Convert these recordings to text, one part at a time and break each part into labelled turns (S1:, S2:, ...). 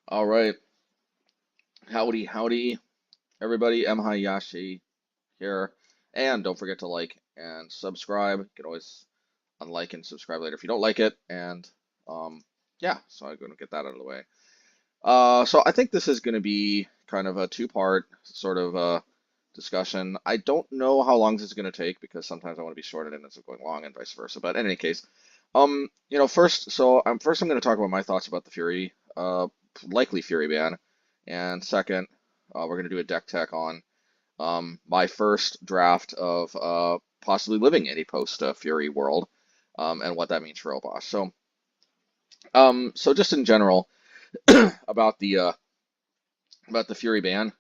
S1: All right. Howdy, howdy, everybody. MHayashi here. And don't forget to like and subscribe. You can always unlike and subscribe later if you don't like it. And yeah, so I'm going to get that out of the way. So I think this is going to be kind of a two-part sort of discussion. I don't know how long this is going to take because sometimes I want to be short and it ends up going long and vice versa. But in any case, first I'm going to talk about my thoughts about the Fury, likely Fury ban, and second, we're going to do a deck tech on my first draft of possibly living in a post Fury world, and what that means for Obosh. So just in general about the Fury ban,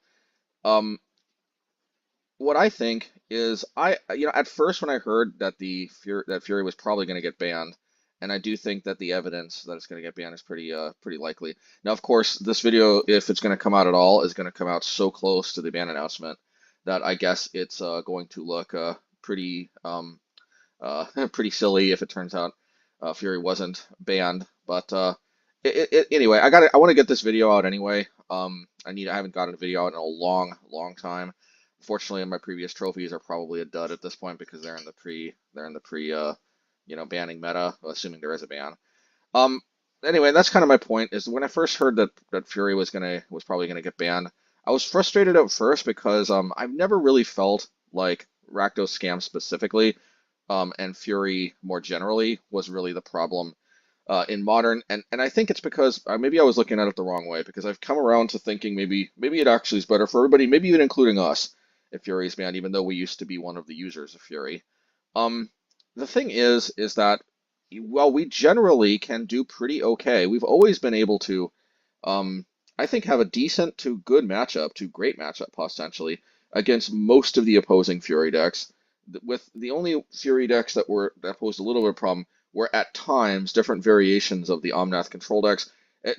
S1: um, what I think is at first when I heard that Fury was probably going to get banned, and I do think that the evidence that it's going to get banned is pretty likely. Now, of course, this video, if it's going to come out at all, is going to come out so close to the ban announcement that I guess it's going to look pretty pretty silly if it turns out Fury wasn't banned. But anyway, I want to get this video out anyway. I haven't gotten a video out in a long time. Fortunately, my previous trophies are probably a dud at this point because they're in the pre banning meta, assuming there is a ban. Um, anyway, that's kind of my point. Is when I first heard that Fury was probably gonna get banned, I was frustrated at first because I've never really felt like Rakdos scam specifically, and Fury more generally was really the problem in modern, and I think it's because maybe I was looking at it the wrong way because I've come around to thinking maybe it actually is better for everybody, maybe even including us, if Fury is banned, even though we used to be one of the users of Fury. Um, the thing is that while we generally can do pretty okay, we've always been able to, um, I think, have a decent to good matchup, to great matchup potentially against most of the opposing Fury decks. With the only Fury decks that posed a little bit of problem were at times different variations of the Omnath control decks.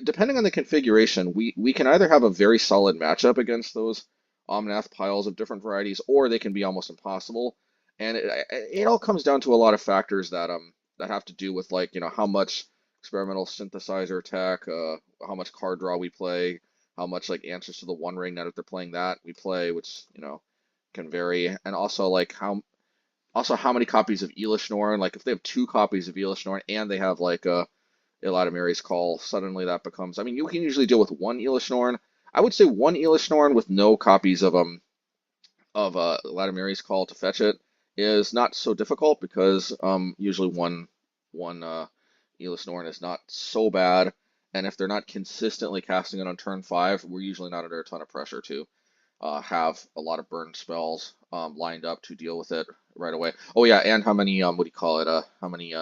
S1: Depending on the configuration, we can either have a very solid matchup against those Omnath piles of different varieties, or they can be almost impossible. And it all comes down to a lot of factors that have to do with like how much experimental synthesizer tech, how much card draw we play, how much like answers to the One Ring that if they're playing that we play, which can vary, and also like how many copies of Elish Norn, like if they have two copies of Elish Norn and they have like a Eladamiri's Call, suddenly that becomes, I mean, you can usually deal with one Elish Norn. I would say one Elish Norn with no copies of Eladamiri's Call to fetch it is not so difficult because usually one Elish Norn is not so bad, and if they're not consistently casting it on turn 5, we're usually not under a ton of pressure to have a lot of burn spells lined up to deal with it right away. Oh yeah, and how many what do you call it? How many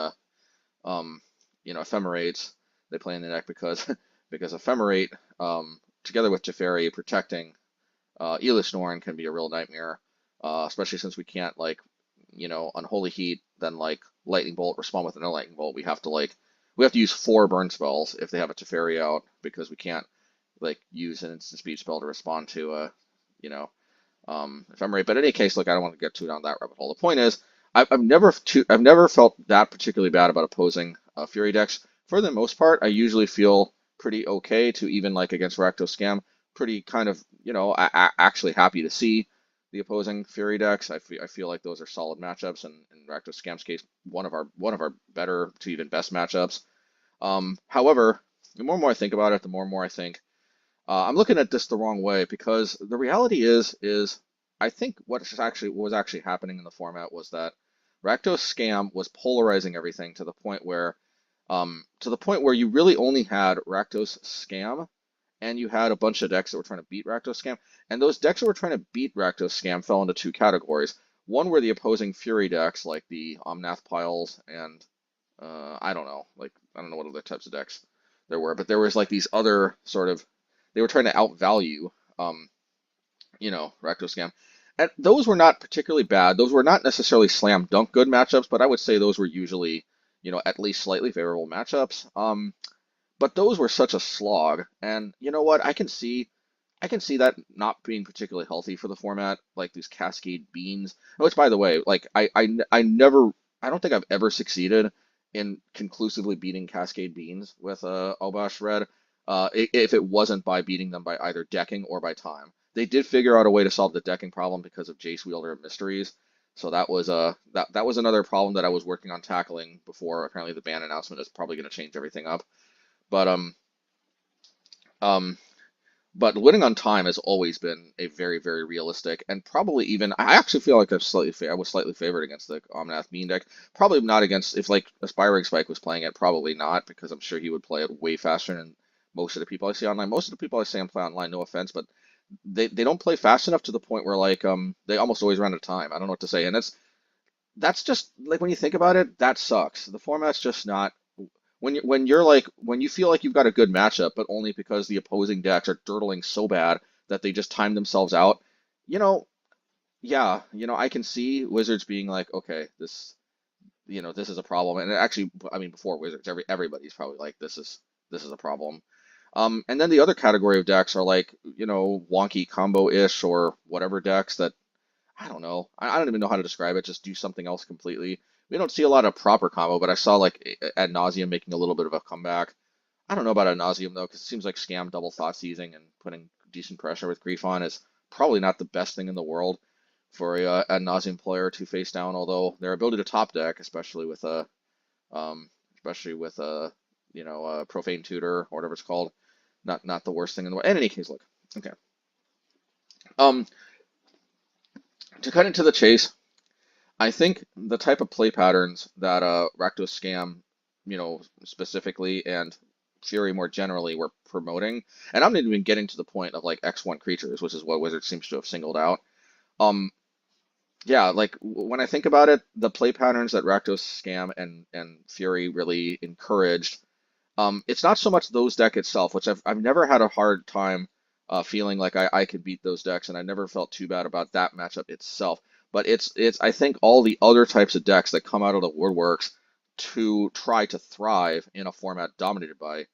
S1: um, Ephemerates they play in the deck because because Ephemerate together with Teferi protecting Elish Norn can be a real nightmare, especially since we can't like Unholy Heat, then like Lightning Bolt, respond with another Lightning Bolt. We have to use 4 burn spells if they have a Teferi out because we can't like use an instant speed spell to respond to you know Ephemerate. But in any case, look, I don't want to get too down that rabbit hole. The point is, I've never felt that particularly bad about opposing Fury decks. For the most part, I usually feel pretty okay to even like against Rakdos Scam, pretty kind of actually happy to see the opposing Fury decks. I feel like those are solid matchups, and in Rakdos Scam's case, one of our better to even best matchups. However, the more and more I think about it, the more and more I think I'm looking at this the wrong way because the reality is I think what was actually happening in the format was that Rakdos Scam was polarizing everything to the point where you really only had Rakdos Scam and you had a bunch of decks that were trying to beat Rakdos Scam, and those decks that were trying to beat Rakdos Scam fell into two categories. One were the opposing Fury decks like the Omnath Piles and I don't know what other types of decks there were, but there was like these other sort of they were trying to outvalue Rakdos Scam. And those were not particularly bad. Those were not necessarily slam dunk good matchups, but I would say those were usually, at least slightly favorable matchups. But those were such a slog. And you know what? I can see that not being particularly healthy for the format, like these Cascade Beans. Which, by the way, like I don't think I've ever succeeded in conclusively beating Cascade Beans with Obosh Red. if it wasn't by beating them by either decking or by time. They did figure out a way to solve the decking problem because of Jace Wielder of Mysteries. So that was that was another problem that I was working on tackling before apparently the ban announcement is probably going to change everything up. But um but winning on time has always been a very, very realistic and probably even I actually feel like I was slightly favored against the Omnath Mean deck. Probably not against if like Aspiring Spike was playing it, probably not because I'm sure he would play it way faster than most of the people I see online. Most of the people I see on play online, no offense, but they don't play fast enough to the point where like they almost always run out of time. I don't know what to say, and that's just like when you think about it, that sucks. The format's just not when you feel like you've got a good matchup, but only because the opposing decks are dirtling so bad that they just time themselves out. You know, yeah, I can see Wizards being like, okay, this is a problem. And actually, I mean, before Wizards, everybody's probably like, this is a problem. And then the other category of decks are like, wonky combo-ish or whatever decks that I don't know. I don't even know how to describe it. Just do something else completely. We don't see a lot of proper combo, but I saw like Ad Nauseam making a little bit of a comeback. I don't know about Ad Nauseam though, because it seems like Scam double thought seizing and putting decent pressure with Grief on is probably not the best thing in the world for a Ad Nauseam player to face down. Although their ability to top deck, um, especially with Profane Tutor or whatever it's called, not the worst thing in the world. In any case, look, okay. Um, to cut into the chase. I think the type of play patterns that Rakdos Scam, specifically, and Fury more generally were promoting, and I'm not even getting to the point of like X1 creatures, which is what Wizard seems to have singled out. Um, yeah, like when I think about it, the play patterns that Rakdos Scam and Fury really encouraged it's not so much those deck itself, which I've never had a hard time feeling like I could beat those decks, and I never felt too bad about that matchup itself. But it's I think all the other types of decks that come out of the woodworks to try to thrive in a format dominated by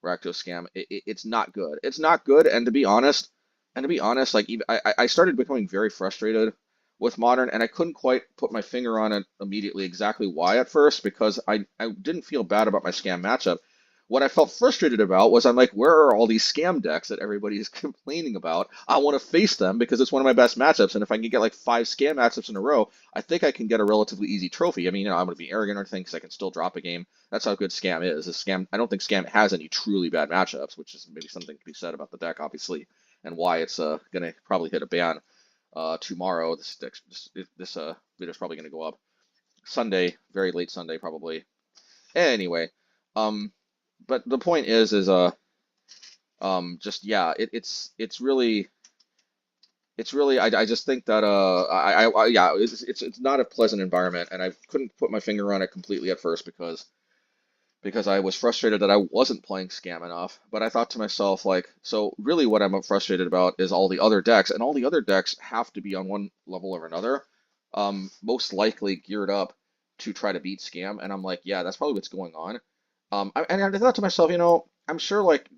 S1: Rakdos Scam, it's not good. It's not good, and to be honest, like even, I started becoming very frustrated with Modern, and I couldn't quite put my finger on it immediately exactly why at first because I didn't feel bad about my Scam matchup. What I felt frustrated about was I'm like, where are all these scam decks that everybody is complaining about? I want to face them because it's one of my best matchups, and if I can get like 5 scam matchups in a row, I think I can get a relatively easy trophy. I mean, I'm going to be arrogant or anything because I can still drop a game. That's how good scam is. Scam, I don't think scam has any truly bad matchups, which is maybe something to be said about the deck, obviously, and why it's going to probably hit a ban tomorrow. This video is probably going to go up Sunday, very late Sunday, probably. Anyway, um, but the point is just yeah, it's really I just think that yeah, it's not a pleasant environment, and I couldn't put my finger on it completely at first because I was frustrated that I wasn't playing Scam enough. But I thought to myself like, so really what I'm frustrated about is all the other decks, and all the other decks have to be on one level or another, most likely geared up to try to beat Scam, and I'm like, yeah, that's probably what's going on. And I thought to myself, I'm sure like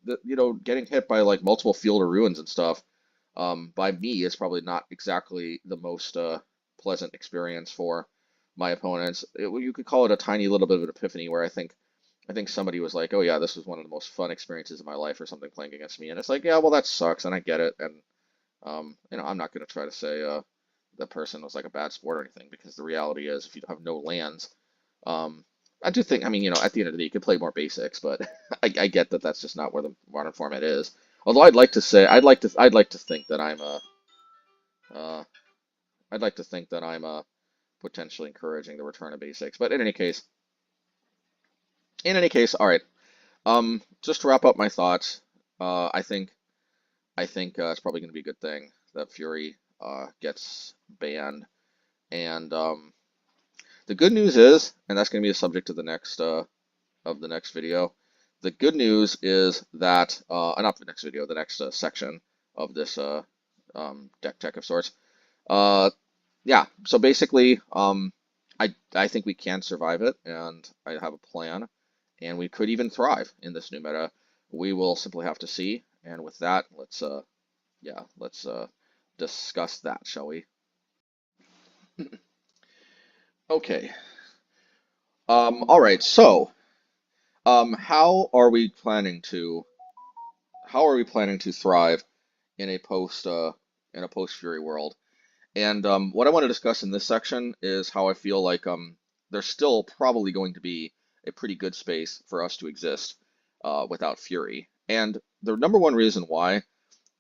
S1: getting hit by like multiple Field of Ruins and stuff, by me is probably not exactly the most pleasant experience for my opponents. You could call it a tiny little bit of an epiphany where I think somebody was like, oh yeah, this was one of the most fun experiences of my life or something playing against me, and it's like, yeah, well that sucks, and I get it, and I'm not gonna try to say that person was like a bad sport or anything because the reality is if you have no lands. Um, I do think, I mean, at the end of the day, you could play more basics, but I get that that's just not where the modern format is. Although I'd like to think that uh, I'd like to think that I'm potentially encouraging the return of basics. But in any case, all right. Just to wrap up my thoughts, I think it's probably going to be a good thing that Fury gets banned, and the good news is, and that's going to be a subject of the next video. The good news is that, not the next video, the next section of this deck tech of sorts. Uh, yeah, so basically, I think we can survive it, and I have a plan, and we could even thrive in this new meta. We will simply have to see, and with that, let's discuss that, shall we? Okay. All right. So, how are we planning to how are we planning to thrive in a post Fury world? And what I want to discuss in this section is how I feel like there's still probably going to be a pretty good space for us to exist without Fury. And the number one reason why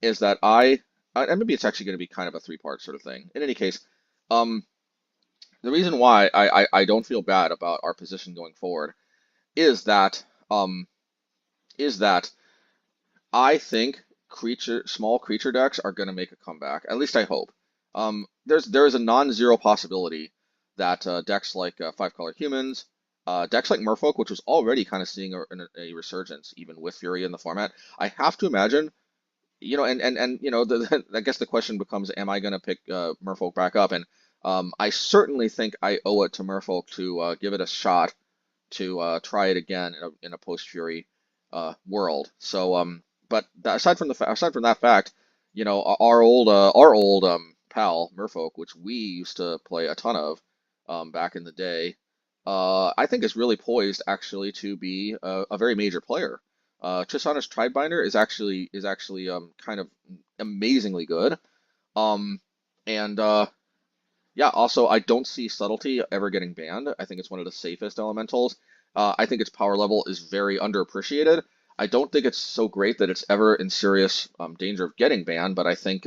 S1: is that and maybe it's actually going to be kind of a three-part sort of thing. In any case, um, the reason why I don't feel bad about our position going forward is that um, is that I think small creature decks are going to make a comeback. At least I hope. There is a non-zero possibility that decks like Five Color Humans, decks like Merfolk, which was already kind of seeing a resurgence even with Fury in the format. I have to imagine, and I guess the question becomes, am I going to pick Merfolk back up? And I certainly think I owe it to Merfolk to give it a shot to try it again in a post Fury world. So, but aside from that fact, our old pal Merfolk, which we used to play a ton of back in the day, I think is really poised actually to be a very major player. Tristana's Tribebinder is actually kind of amazingly good. Um, and yeah, also, I don't see Subtlety ever getting banned. I think it's one of the safest elementals. I think its power level is very underappreciated. I don't think it's so great that it's ever in serious danger of getting banned, but I think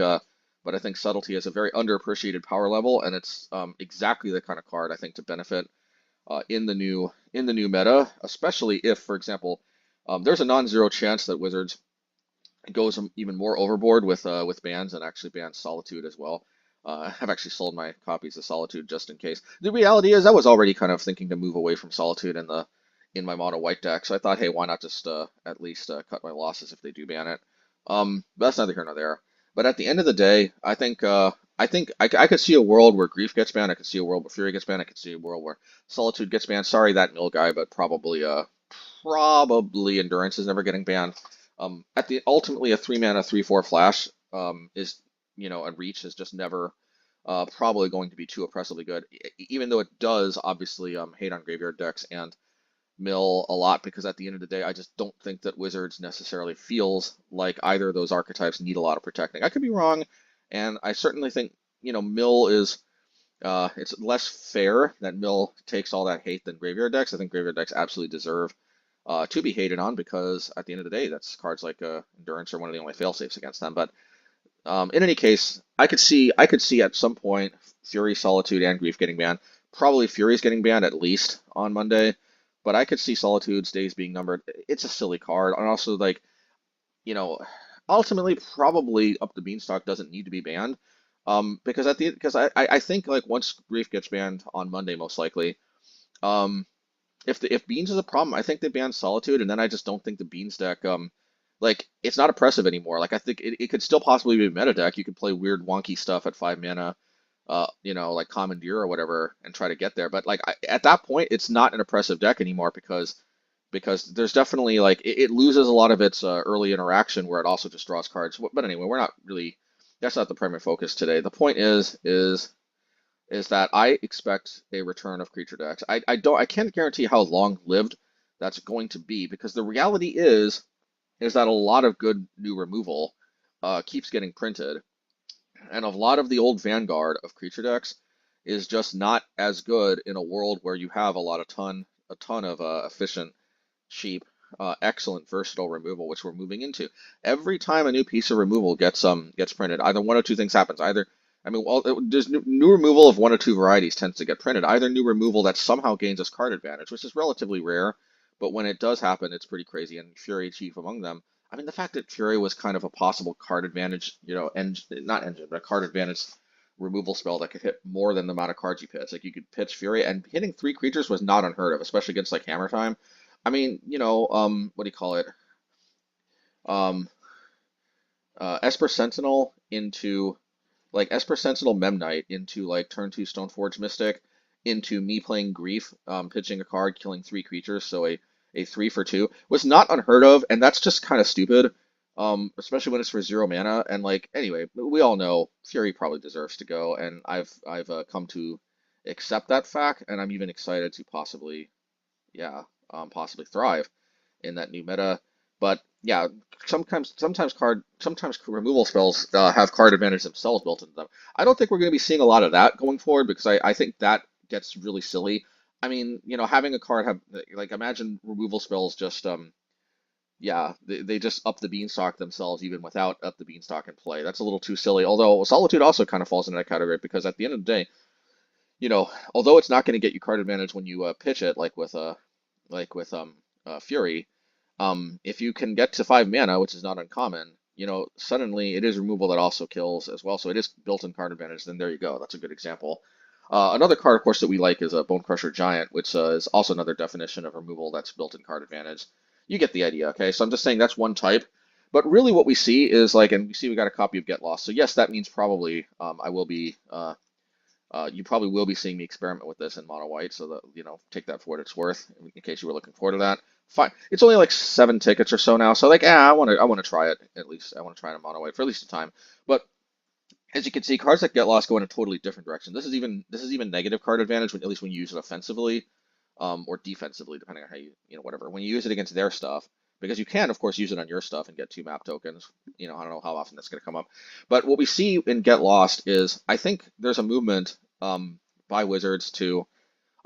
S1: Subtlety has a very underappreciated power level, and it's exactly the kind of card I think to benefit in the new meta, especially if, for example, there's a non-zero chance that Wizards goes even more overboard with bans and actually bans Solitude as well. I've actually sold my copies of Solitude just in case. The reality is, I was already kind of thinking to move away from Solitude in my mono white deck, so I thought, hey, why not just at least cut my losses if they do ban it. But that's neither here nor there. But at the end of the day, I could see a world where Grief gets banned. I could see a world where Fury gets banned. I could see a world where Solitude gets banned. Sorry, that Mill guy, but probably Endurance is never getting banned. Ultimately a 3 mana 3/4 flash is a reach is just never probably going to be too oppressively good, even though it does obviously hate on graveyard decks and mill a lot, because at the end of the day I just don't think that Wizards necessarily feels like either of those archetypes need a lot of protecting. I could be wrong, and I certainly think mill is it's less fair that mill takes all that hate than graveyard decks. I think graveyard decks absolutely deserve to be hated on, because at the end of the day, that's cards like Endurance are one of the only failsafes against them. But in any case, I could see at some point Fury, Solitude, and Grief getting banned. Probably Fury's getting banned at least on Monday, but I could see Solitude's days being numbered. It's a silly card, and also like you know, ultimately probably Up the Beanstalk doesn't need to be banned. Because I think like once Grief gets banned on Monday, most likely. Um, if Beans is a problem, I think they ban Solitude, and then I just don't think the Beans deck like it's not oppressive anymore. Like I think it could still possibly be a meta deck. You could play weird wonky stuff at 5 mana, like Commandeer or whatever, and try to get there. But like at that point, it's not an oppressive deck anymore, because there's definitely like it loses a lot of its early interaction where it also just draws cards. But anyway, we're not really that's not the primary focus today. The point is that I expect a return of creature decks. I can't guarantee how long lived that's going to be, because the reality is that a lot of good new removal keeps getting printed, and a lot of the old vanguard of creature decks is just not as good in a world where you have a ton of efficient, cheap, excellent, versatile removal, which we're moving into. Every time a new piece of removal gets printed, either one or two things happens. Either there's new removal of one or two varieties tends to get printed. Either new removal that somehow gains us card advantage, which is relatively rare, but when it does happen, it's pretty crazy, and Fury chief among them. I mean, the fact that Fury was kind of a possible card advantage, not engine, but a card advantage removal spell that could hit more than the amount of cards you pitch. Like you could pitch Fury, and hitting 3 creatures was not unheard of, especially against like Hammer Time. I mean, what do you call it? Um, Esper Sentinel into Esper Sentinel Mem Knight into like turn 2 Stoneforge Mystic into me playing Grief, pitching a card, killing 3 creatures, so a 3 for 2 was not unheard of, and that's just kind of stupid. Especially when it's for 0 mana. And like anyway, we all know Fury probably deserves to go, and I've come to accept that fact, and I'm even excited to possibly, yeah, possibly thrive in that new meta. But yeah, sometimes removal spells have card advantage themselves built into them. I don't think we're going to be seeing a lot of that going forward because I think that gets really silly. I mean, having a card have like imagine removal spells just yeah, they just up the beanstalk themselves even without up the beanstalk in play. That's a little too silly. Although Solitude also kind of falls into that category because at the end of the day, although it's not going to get you card advantage when you pitch it like with Fury, if you can get to 5 mana, which is not uncommon, suddenly it is removal that also kills as well. So it is built-in card advantage. Then there you go. That's a good example. Another card, of course, that we like is a Bonecrusher Giant, which is also another definition of removal that's built-in card advantage. You get the idea, okay? So I'm just saying that's one type. But really what we see is like, and we see we got a copy of Get Lost. So yes, that means probably I will be you probably will be seeing me experiment with this in mono white, so that take that for what it's worth. In case you were looking forward to that, fine. It's only like 7 tickets or so now, so like, I want to try it at least. I want to try it in mono white for at least a time. But as you can see, cards that get lost go in a totally different direction. This is even negative card advantage when at least when you use it offensively, or defensively, depending on how whatever. When you use it against their stuff, because you can of course use it on your stuff and get 2 map tokens. I don't know how often that's going to come up, but what we see in Get Lost is I think there's a movement by Wizards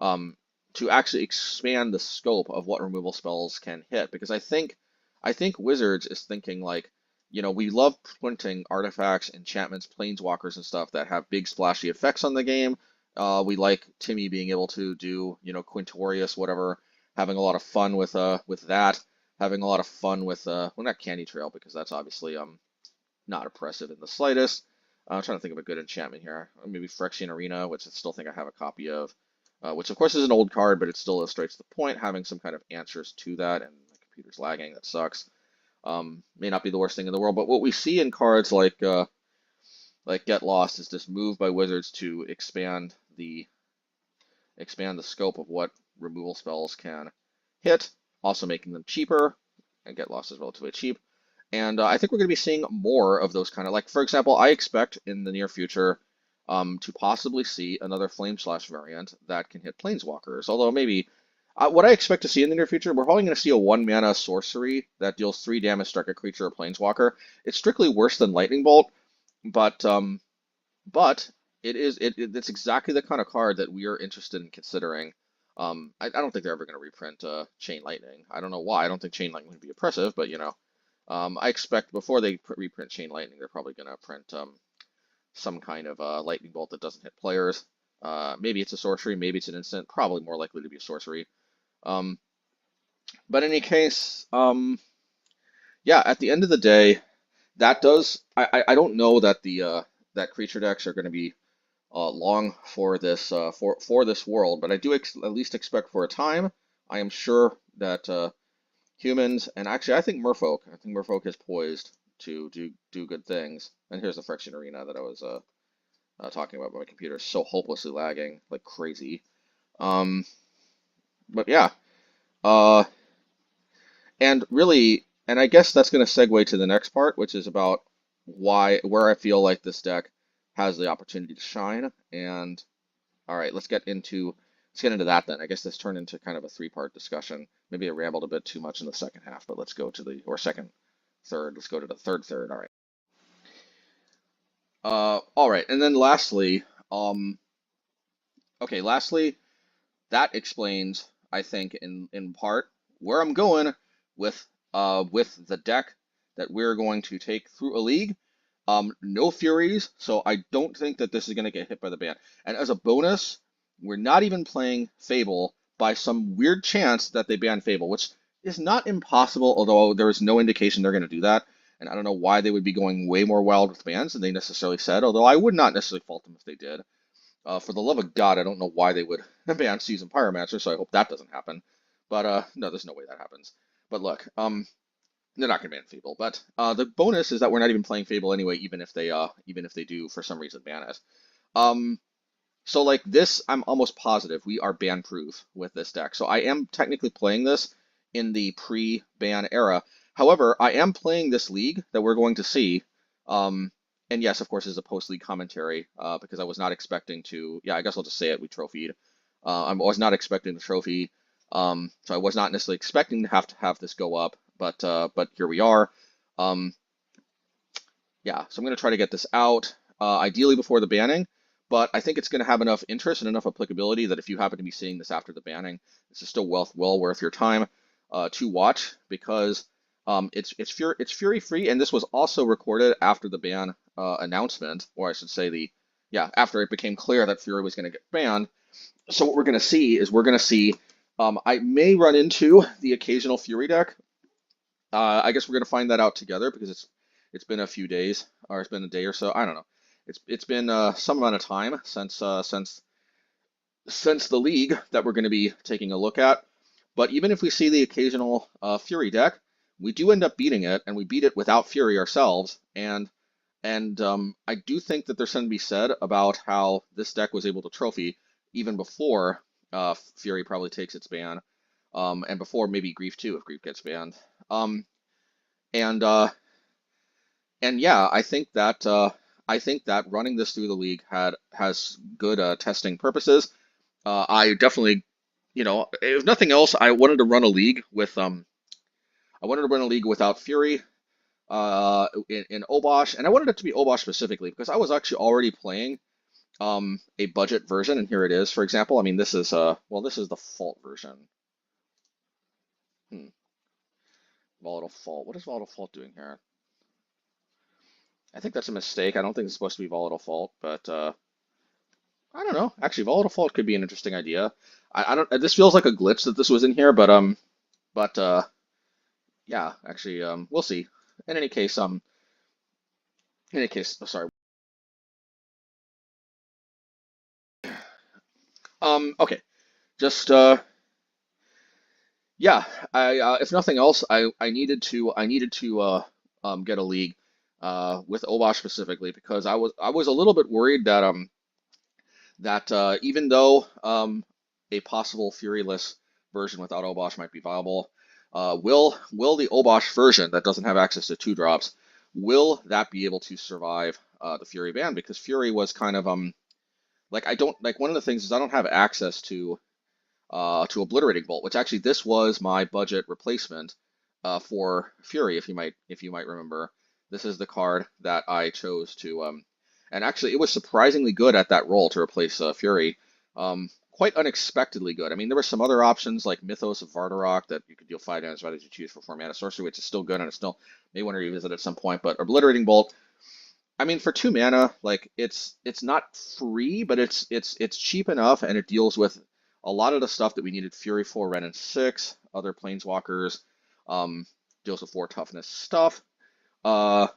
S1: um, to actually expand the scope of what removal spells can hit. Because I think Wizards is thinking like, we love printing artifacts, enchantments, planeswalkers, and stuff that have big splashy effects on the game. We like Timmy being able to do, Quintorius, whatever, having a lot of fun with that, having a lot of fun with well, not Candy Trail because that's obviously not oppressive in the slightest. I'm trying to think of a good enchantment here. Maybe Phyrexian Arena, which I still think I have a copy of, which of course is an old card, but it still illustrates the point, having some kind of answers to that, and my computer's lagging, that sucks. May not be the worst thing in the world, but what we see in cards like Get Lost is this move by Wizards to expand the scope of what removal spells can hit, also making them cheaper, and Get Lost is relatively cheap. And I think we're going to be seeing more of those kind of, like, for example, I expect in the near future to possibly see another Flame Slash variant that can hit Planeswalkers. Although maybe, what I expect to see in the near future, we're probably going to see a 1 mana sorcery that deals 3 damage, strike a creature or Planeswalker. It's strictly worse than Lightning Bolt, but but it's exactly the kind of card that we are interested in considering. I don't think they're ever going to reprint Chain Lightning. I don't know why. I don't think Chain Lightning would be oppressive, but I expect before they reprint Chain Lightning, they're probably going to print some kind of Lightning Bolt that doesn't hit players. Maybe it's a sorcery, maybe it's an instant. Probably more likely to be a sorcery. Um, but in any case, yeah. At the end of the day, that does. I don't know that the that creature decks are going to be long for this for this world, but I do at least expect for a time. I am sure that humans, and actually I think Merfolk is poised to do good things. And here's the Phyrexian Arena that I was talking about, but my computer is so hopelessly lagging like crazy. Um, but yeah, uh, and really, and I guess that's going to segue to the next part, which is about where I feel like this deck has the opportunity to shine. And all right, let's get into that then. I guess this turned into kind of a 3-part discussion. Maybe I rambled a bit too much in the second half, but let's go to the or second, third. Let's go to the third. All right. All right, and then lastly, okay, lastly, that explains, I think, in part where I'm going with the deck that we're going to take through a league. No Furies, so I don't think that this is going to get hit by the ban. And as a bonus, we're not even playing Fable by some weird chance that they ban Fable, which is not impossible, although there is no indication they're going to do that. And I don't know why they would be going way more wild with bans than they necessarily said, although I would not necessarily fault them if they did. For the love of God, I don't know why they would ban Seasoned Pyromancer, so I hope that doesn't happen. But no, there's no way that happens. But look, they're not going to ban Fable. But the bonus is that we're not even playing Fable anyway, even if they do for some reason ban it. So like this, I'm almost positive we are ban proof with this deck. So I am technically playing this in the pre-ban era. However, I am playing this league that we're going to see. And yes, of course, is a post-league commentary because I was not expecting to. Yeah, I guess I'll just say it. We trophied. I was not expecting the trophy, so I was not necessarily expecting to have this go up. But here we are. Um, yeah, so I'm going to try to get this out, ideally before the banning, but I think it's going to have enough interest and enough applicability that if you happen to be seeing this after the banning, this is still well worth your time to watch because it's Fury free, and this was also recorded after the ban announcement, or I should say after it became clear that Fury was going to get banned. So what we're going to see is I may run into the occasional Fury deck. I guess we're gonna find that out together because it's been a few days, or it's been a day or so. I don't know. It's been some amount of time since the league that we're going to be taking a look at. But even if we see the occasional Fury deck, we do end up beating it, and we beat it without Fury ourselves. And I do think that there's something to be said about how this deck was able to trophy even before Fury probably takes its ban, and before maybe Grief too if Grief gets banned. Um, and uh, and yeah, I think that running this through the league has good testing purposes. I definitely, if nothing else, I wanted to run a league without Fury in Obosh, and I wanted it to be Obosh specifically because I was actually already playing a budget version, and here it is. For example, I mean this is the fault version. Hmm. Volatile Fault. What is Volatile Fault doing here? I think that's a mistake. I don't think it's supposed to be Volatile Fault, but I don't know. Actually, Volatile Fault could be an interesting idea. I don't. This feels like a glitch that this was in here, but yeah. Actually, we'll see. In any case, oh, sorry. Okay. Just yeah. If nothing else, I needed to get a league with Obosh specifically because I was a little bit worried that even though a possible Furyless version without Obosh might be viable, will the Obosh version that doesn't have access to 2 drops, will that be able to survive the Fury ban? Because Fury was kind of like I don't like one of the things is I don't have access to Obliterating Bolt, which actually this was my budget replacement for Fury, if you might remember. This is the card that I chose to and actually it was surprisingly good at that role to replace Fury. Quite unexpectedly good. I mean, there were some other options like Mythos of Vardarok that you could deal 5 damage as you choose for 4 mana sorcery, which is still good and it's still may want to revisit at some point. But Obliterating Bolt, I mean, for 2 mana, like it's not free, but it's cheap enough, and it deals with a lot of the stuff that we needed Fury for, Ren and 6, other Planeswalkers, deals with 4 toughness stuff. Uh,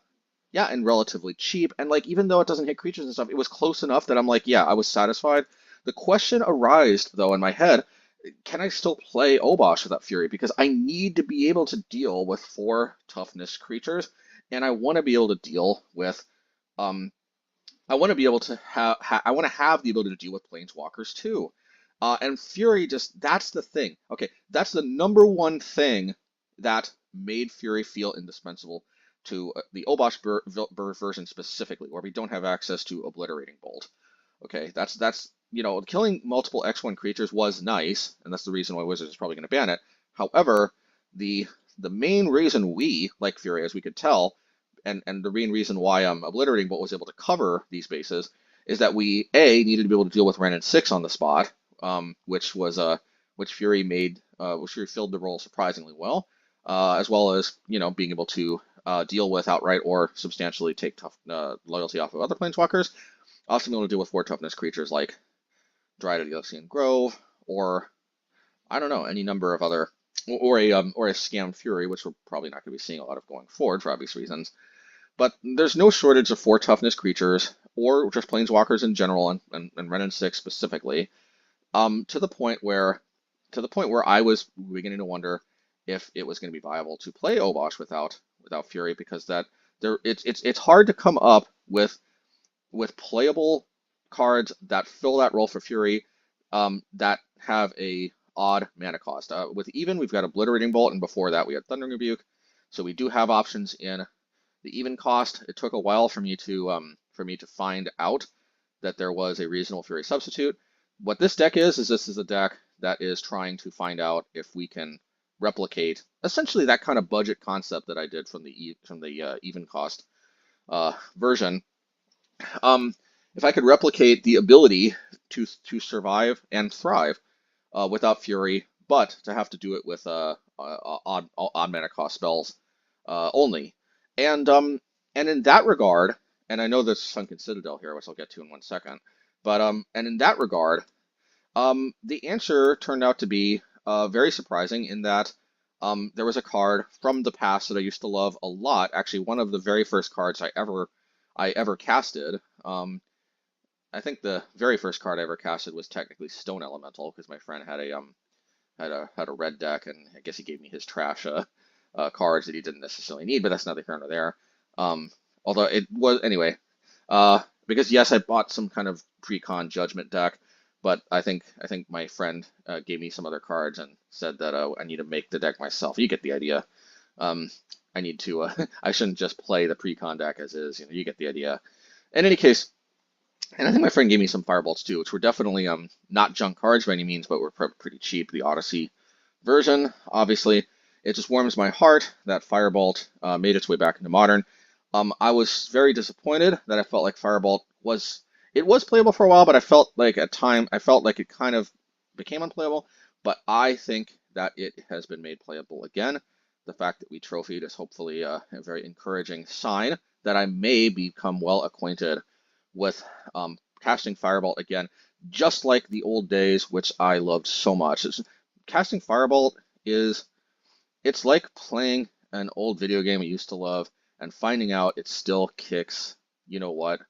S1: yeah, and relatively cheap. And like, even though it doesn't hit creatures and stuff, it was close enough that I'm like, yeah, I was satisfied. The question arose though in my head, can I still play Obosh without Fury? Because I need to be able to deal with 4 toughness creatures, and I want to be able to deal with um I want to be able to I want to have the ability to deal with planeswalkers too. And Fury just that's the thing. Okay, that's the number one thing that made Fury feel indispensable to the Obosh version specifically, where we don't have access to Obliterating Bolt. Okay, that's killing multiple X1 creatures was nice, and that's the reason why Wizards is probably going to ban it. However, the the main reason we like Fury, as we could tell, and the main reason why Obliterating Bolt was able to cover these bases is that we needed to be able to deal with Ren and 6 on the spot, which Fury which Fury filled the role surprisingly as well as being able to deal with outright or substantially take tough loyalty off of other planeswalkers. Also being able to deal with 4 toughness creatures like Dryad of the Elysian Grove, or I don't know, any number of other, or a Scam Fury, which we're probably not going to be seeing a lot of going forward for obvious reasons. But there's no shortage of 4 toughness creatures, or just planeswalkers in general, and Ren and 6 specifically, to the point where I was beginning to wonder if it was going to be viable to play Obosh without Fury, because it's hard to come up with playable cards that fill that role for Fury, that have a odd mana cost. With Even, we've got Obliterating Bolt, and before that we had Thundering Rebuke, so we do have options in the even cost. It took a while for me to find out that there was a reasonable Fury substitute. What this deck is this is a deck that is trying to find out if we can replicate essentially that kind of budget concept that I did from the even cost version. Um, if I could replicate the ability to survive and thrive without Fury, but to have to do it with odd mana cost spells only, and in that regard, and I know there's Sunken Citadel here, which I'll get to in 1 second, but and in that regard, the answer turned out to be very surprising in that there was a card from the past that I used to love a lot. Actually, one of the very first cards I ever casted. I think the very first card I ever casted was technically Stone Elemental because my friend had a red deck, and I guess he gave me his trash cards that he didn't necessarily need, but that's neither here nor there. Although it was anyway, because yes, I bought some kind of pre-con Judgment deck, but I think my friend gave me some other cards and said that I need to make the deck myself. You get the idea. I need to. I shouldn't just play the pre-con deck as is. You get the idea. In any case, and I think my friend gave me some Firebolts too, which were definitely not junk cards by any means, but were pretty cheap. The Odyssey version, obviously, it just warms my heart that Firebolt made its way back into Modern. I was very disappointed that I felt like Firebolt was playable for a while, but I felt like at time I felt like it kind of became unplayable. But I think that it has been made playable again. The fact that we trophied is hopefully a very encouraging sign that I may become well acquainted with casting Firebolt again, just like the old days, which I loved so much. Casting Firebolt it's like playing an old video game I used to love and finding out it still kicks, you know what,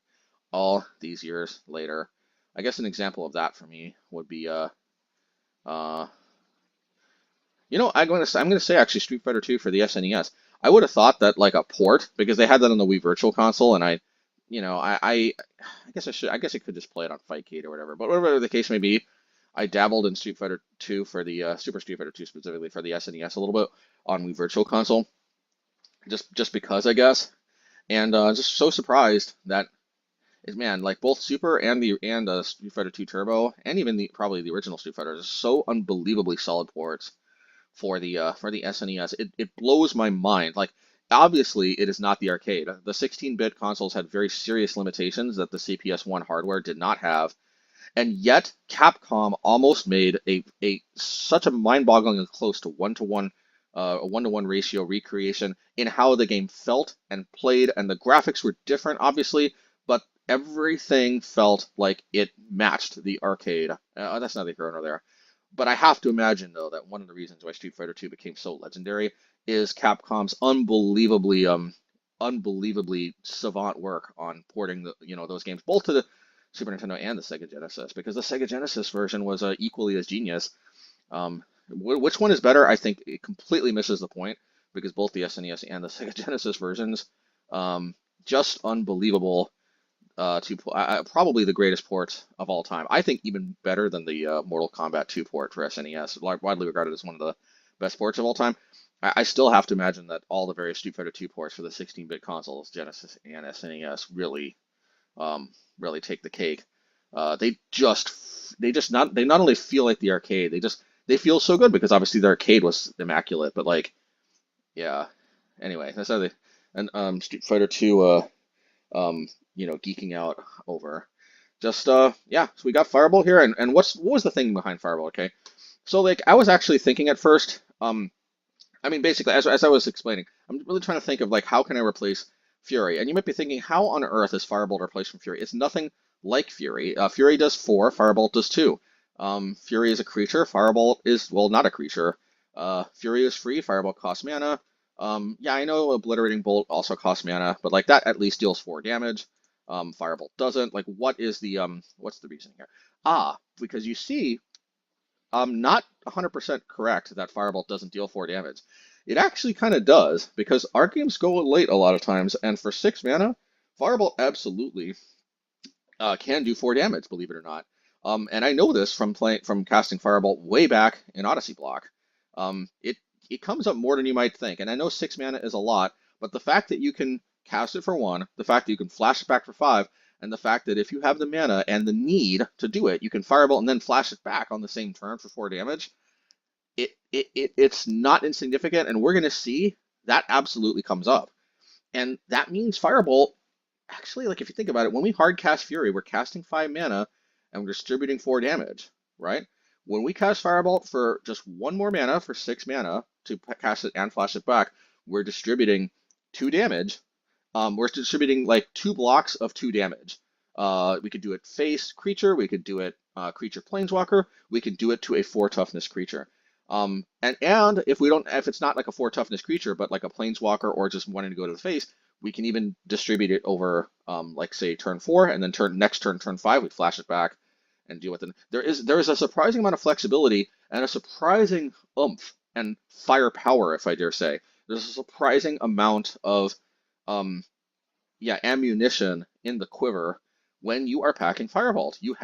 S1: all these years later. I guess an example of that for me would be uh I'm gonna say actually Street Fighter 2 for the SNES. I would have thought that like a port because they had that on the Wii Virtual Console, and I guess I could just play it on Fightcade or whatever. But whatever the case may be, I dabbled in Street Fighter 2 for the Super Street Fighter 2 specifically for the SNES a little bit on Wii Virtual Console, just because I guess, and just so surprised that man, like both Super and Street Fighter 2 Turbo, and even probably the original Street Fighter, are so unbelievably solid ports for the SNES. It blows my mind. Like obviously it is not the arcade. The 16-bit consoles had very serious limitations that the CPS1 hardware did not have, and yet Capcom almost made a such a mind-boggling and close to one-to-one a one-to-one ratio recreation in how the game felt and played, and the graphics were different, obviously, but everything felt like it matched the arcade. That's neither here nor there. But I have to imagine, though, that one of the reasons why Street Fighter 2 became so legendary is Capcom's unbelievably savant work on porting those games both to the Super Nintendo and the Sega Genesis, because the Sega Genesis version was equally as genius. Which one is better? I think it completely misses the point because both the SNES and the Sega Genesis versions, just unbelievable. Probably the greatest port of all time. I think even better than the Mortal Kombat 2 port for SNES, widely regarded as one of the best ports of all time. I still have to imagine that all the various Street Fighter 2 ports for the 16-bit consoles, Genesis and SNES, really take the cake. They not only feel like the arcade, they feel so good because obviously the arcade was immaculate, but like yeah. Anyway, that's how they and Street Fighter 2 geeking out over. Just yeah, so we got Firebolt here, and what was the thing behind Firebolt? Okay, so like I was actually thinking at first, I mean basically as I was explaining, I'm really trying to think of like how can I replace Fury, and you might be thinking how on earth is Firebolt replaced from Fury? It's nothing like Fury. Fury does 4, Firebolt does 2. Fury is a creature, Firebolt is well not a creature. Fury is free, Firebolt costs mana. Yeah, I know Obliterating Bolt also costs mana, but like that at least deals 4 damage. Firebolt doesn't. Like, what's the reason here? Because you see, I'm not 100% correct that Firebolt doesn't deal 4 damage. It actually kind of does, because our games go late a lot of times, and for 6 mana, Firebolt absolutely can do 4 damage, believe it or not. And I know this from casting Firebolt way back in Odyssey Block. It comes up more than you might think, and I know 6 mana is a lot, but the fact that you can cast it for 1, the fact that you can flash it back for 5, and the fact that if you have the mana and the need to do it, you can Firebolt and then flash it back on the same turn for 4 damage. it's not insignificant, and we're going to see that absolutely comes up. And that means Firebolt, actually, like if you think about it, when we hard cast Fury, we're casting 5 mana and we're distributing 4 damage, right? When we cast Firebolt for just 1 more mana for 6 mana to cast it and flash it back, we're distributing 2 damage. We're distributing like 2 blocks of 2 damage. We could do it face creature, we could do it creature planeswalker, we could do it to a 4 toughness creature. And if it's not like a 4 toughness creature, but like a planeswalker or just wanting to go to the face, we can even distribute it over, like say turn 4, and then next turn 5, we flash it back and deal with it. There is a surprising amount of flexibility and a surprising oomph and firepower, if I dare say. There's a surprising amount of ammunition in the quiver when you are packing Firebolt. You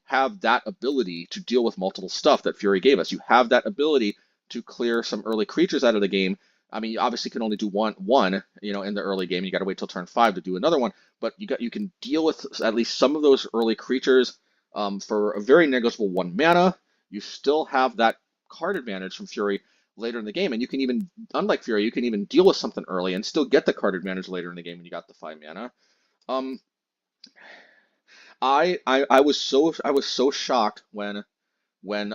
S1: have that ability to deal with multiple stuff that Fury gave us. You have that ability to clear some early creatures out of the game. I mean, you obviously can only do one, in the early game. You got to wait till turn 5 to do another one, but you can deal with at least some of those early creatures for a very negligible 1 mana. You still have that card advantage from Fury later in the game, and you can even, unlike Fury, you can even deal with something early and still get the card advantage later in the game when you got the 5 mana. Um, I was so shocked when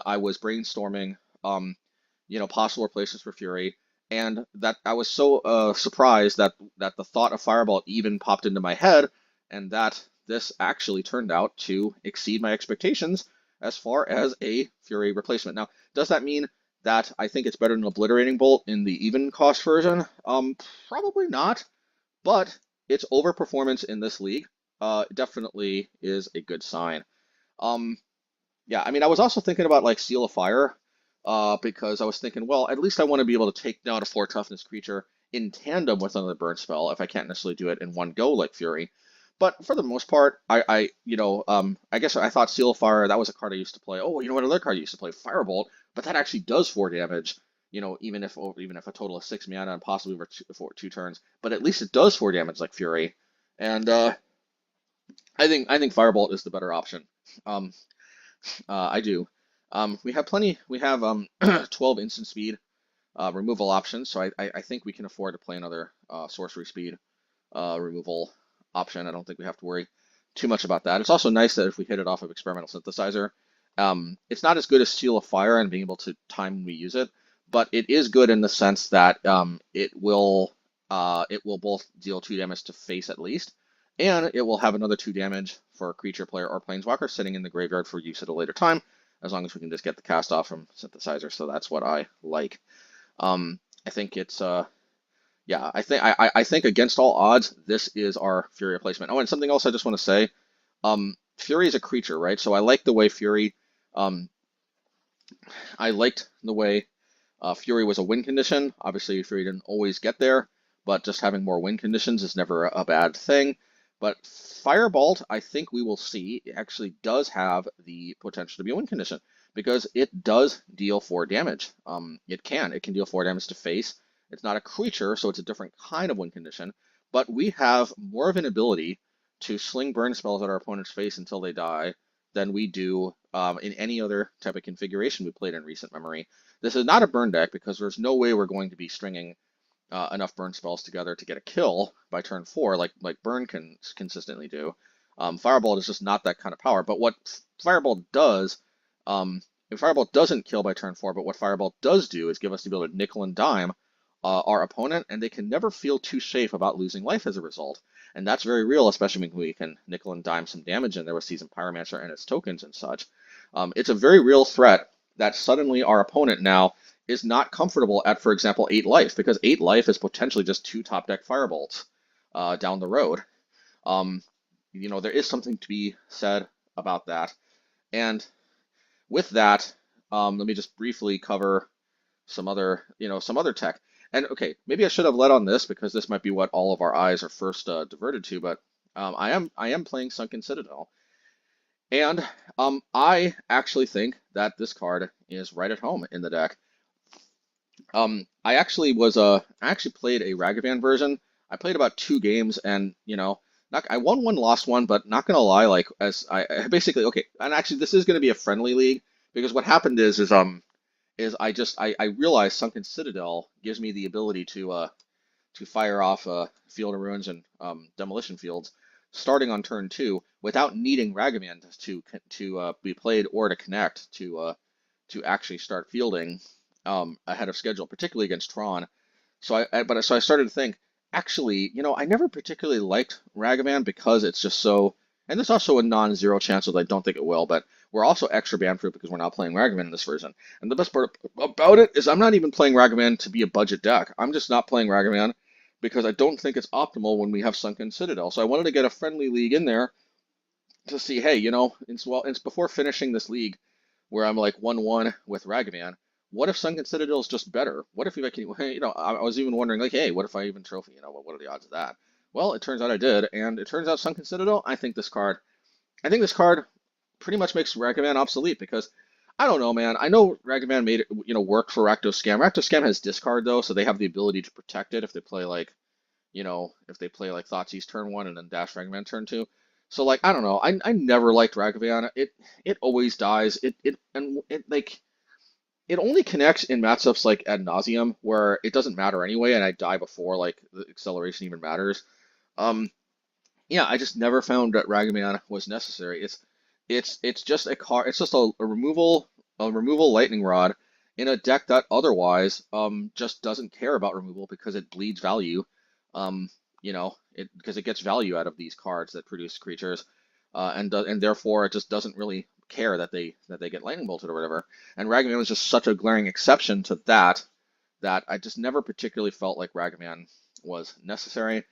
S1: I was brainstorming possible replacements for Fury, and that I was so surprised that the thought of Firebolt even popped into my head, and that this actually turned out to exceed my expectations as far as a Fury replacement. Now, does that mean that I think it's better than Obliterating Bolt in the even cost version? Probably not, but its overperformance in this league definitely is a good sign. Um, yeah, I mean, I was also thinking about like Seal of Fire, because I was thinking, well, at least I want to be able to take down a 4 toughness creature in tandem with another burn spell if I can't necessarily do it in one go like Fury. But for the most part, I guess I thought Seal of Fire, that was a card I used to play. Oh, you know what other card I used to play? Firebolt, but that actually does 4 damage. Even if a total of 6 mana and possibly for 2 turns, but at least it does 4 damage like Fury, and I think Firebolt is the better option. Um, I do. We have plenty. We have 12 instant speed removal options, so I think we can afford to play another sorcery speed removal option. I don't think we have to worry too much about that. It's also nice that if we hit it off of Experimental Synthesizer, it's not as good as Seal of Fire and being able to time when we use it, but it is good in the sense that it will both deal 2 damage to face at least, and it will have another 2 damage for a creature, player, or planeswalker sitting in the graveyard for use at a later time, as long as we can just get the cast off from Synthesizer. So that's what I like. I think it's I think against all odds, this is our Fury replacement. Oh, and something else I just want to say. Fury is a creature, right? So I like the way Fury. I liked the way Fury was a win condition. Obviously, Fury didn't always get there, but just having more win conditions is never a bad thing. But Firebolt, I think we will see, actually does have the potential to be a win condition because it does deal 4 damage. It can deal 4 damage to face. It's not a creature, so it's a different kind of win condition. But we have more of an ability to sling burn spells at our opponent's face until they die than we do in any other type of configuration we played in recent memory. This is not a burn deck because there's no way we're going to be stringing enough burn spells together to get a kill by turn 4 like burn can consistently do. Firebolt is just not that kind of power. But what Firebolt does, Firebolt doesn't kill by turn 4, but what Firebolt does do is give us the ability to nickel and dime our opponent, and they can never feel too safe about losing life as a result. And that's very real, especially when we can nickel and dime some damage in there with Seasoned Pyromancer and its tokens and such. It's a very real threat that suddenly our opponent now is not comfortable at, for example, 8 life, because 8 life is potentially just 2 top deck Firebolts down the road. There is something to be said about that. And with that, let me just briefly cover some other tech. And okay, maybe I should have led on this because this might be what all of our eyes are first diverted to, but I am playing Sunken Citadel. And I actually think that this card is right at home in the deck. I actually played a Ragavan version. I played about 2 games, and I won one, lost one, but not gonna lie, like as I basically okay, and actually this is gonna be a friendly league because what happened is I realize Sunken Citadel gives me the ability to fire off Field of Ruins and Demolition Fields starting on turn 2 without needing Ragavan to be played or to connect to actually start fielding ahead of schedule, particularly against Tron. So I started to think, actually, I never particularly liked Ragavan because it's just so, and there's also a non-zero chance that I don't think it will, but we're also extra ban-proof because we're not playing Ragavan in this version. And the best part about it is I'm not even playing Ragavan to be a budget deck. I'm just not playing Ragavan because I don't think it's optimal when we have Sunken Citadel. So I wanted to get a friendly league in there to see, hey, it's before finishing this league where I'm like 1-1 with Ragavan. What if Sunken Citadel is just better? What if I can, I was even wondering, like, hey, what if I even trophy? What are the odds of that? Well, it turns out I did, and it turns out Sunken Citadel, I think this card pretty much makes Ragavan obsolete because I don't know, man. I know Ragavan made it, work for Rakdos Scam. Rakdos Scam has discard though, so they have the ability to protect it if they play like Thoughtseize turn 1 and then Dash Ragavan turn 2. So like I don't know. I never liked Ragavan. It always dies. It only connects in matchups like ad nauseum where it doesn't matter anyway, and I die before like the acceleration even matters. Um, yeah, I just never found that Ragavan was necessary. It's just a car. It's just a removal lightning rod in a deck that otherwise just doesn't care about removal because it bleeds value. Because it gets value out of these cards that produce creatures, and therefore it just doesn't really care that they get lightning bolted or whatever. And Ragavan was just such a glaring exception to that I just never particularly felt like Ragavan was necessary.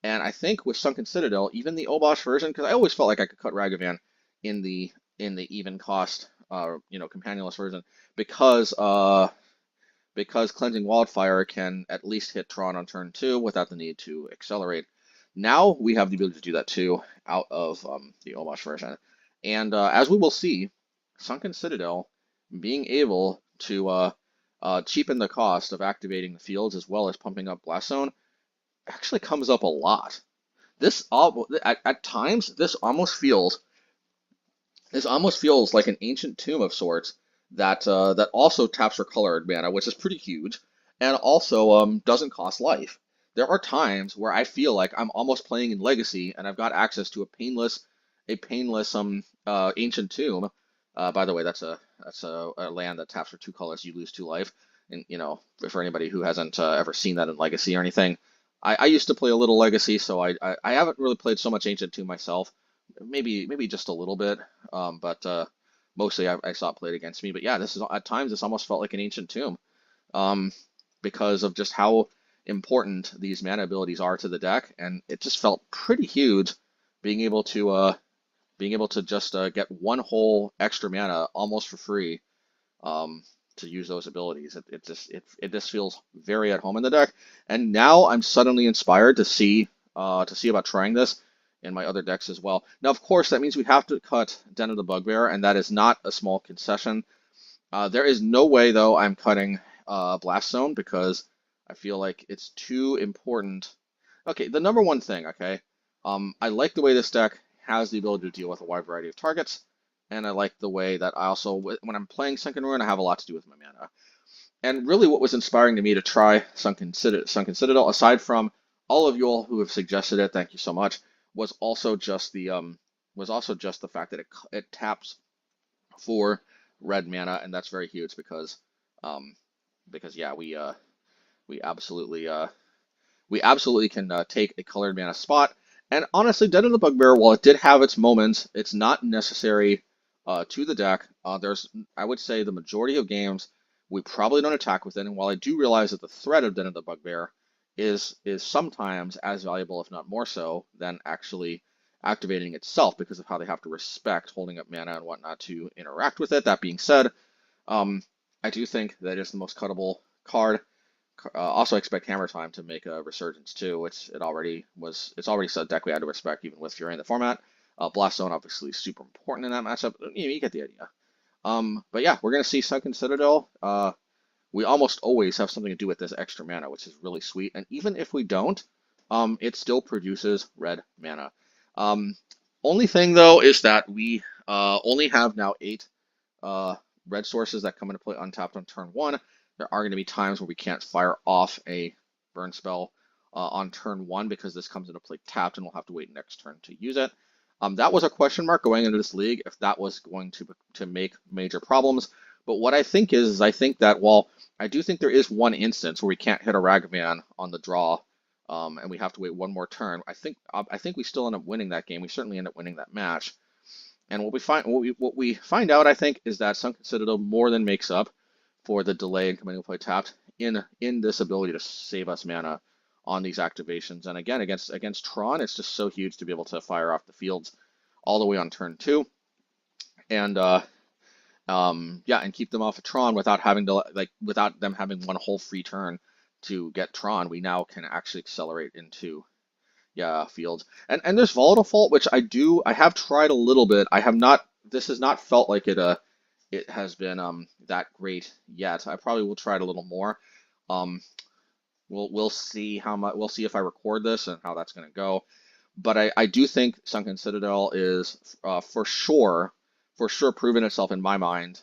S1: And I think with Sunken Citadel, even the Obosh version, because I always felt like I could cut Ragavan in the even cost, companionless version, because Cleansing Wildfire can at least hit Tron on turn 2 without the need to accelerate. Now we have the ability to do that too out of the Obosh version. And as we will see, Sunken Citadel being able to cheapen the cost of activating the fields as well as pumping up Blast Zone actually comes up a lot. At times this almost feels like an ancient tomb of sorts that also taps for colored mana, which is pretty huge, and also doesn't cost life. There are times where I feel like I'm almost playing in Legacy and I've got access to a painless ancient tomb. By the way, that's a land that taps for 2 colors. You lose 2 life, and for anybody who hasn't ever seen that in Legacy or anything, I used to play a little Legacy, so I haven't really played so much Ancient Tomb myself. Maybe just a little bit, but mostly I saw it played against me. But yeah, this is at times this almost felt like an Ancient Tomb, um, because of just how important these mana abilities are to the deck, and it just felt pretty huge being able to just get one whole extra mana almost for free, um, to use those abilities. It just feels very at home in the deck, and now I'm suddenly inspired to see about trying this in my other decks as well. Now, of course, that means we have to cut Den of the Bugbear, and that is not a small concession. There is no way, though, I'm cutting Blast Zone because I feel like it's too important. Okay, the number one thing, okay, I like the way this deck has the ability to deal with a wide variety of targets, and I like the way that I also, when I'm playing Sunken Ruin, I have a lot to do with my mana. And really what was inspiring to me to try Sunken Citadel, aside from all of you all who have suggested it, thank you so much, was also just the fact that it taps for red mana, and that's very huge um because yeah, we absolutely can take a colored mana spot. And honestly, Den of the Bugbear, while it did have its moments, it's not necessary to the deck. I would say, the majority of games we probably don't attack with it. And while I do realize that the threat of Den of the Bugbear is sometimes as valuable, if not more so, than actually activating itself because of how they have to respect holding up mana and whatnot to interact with it. That being said, um, I do think that it's the most cuttable card. Also, I expect Hammer Time to make a resurgence too. It's already a deck we had to respect even with Fury in the format. Blast Zone obviously super important in that matchup. You get the idea. But yeah, we're gonna see Sunken Citadel. We almost always have something to do with this extra mana, which is really sweet. And even if we don't, it still produces red mana. Um, Only thing though is that we only have now 8 red sources that come into play untapped on turn 1. There are going to be times where we can't fire off a burn spell on turn 1 because this comes into play tapped and we'll have to wait next turn to use it. That was a question mark going into this league if that was going to make major problems. But what I think is I think that while I do think there is one instance where we can't hit a Ragavan on the draw, and we have to wait one more turn, I think we still end up winning that game. We certainly end up winning that match. And what we find out, I think, is that Sunken Citadel more than makes up for the delay in coming to play tapped in this ability to save us mana on these activations. And again, against Tron, it's just so huge to be able to fire off the fields all the way on turn 2, and yeah, and keep them off of Tron without having to without them having one whole free turn to get Tron. We now can actually accelerate into fields. And there's Volatile Fault, which I have tried a little bit. I have not. This has not felt like it has been that great yet. I probably will try it a little more. We'll see how much. We'll see if I record this and how that's going to go. But I do think Sunken Citadel is for sure proven itself in my mind.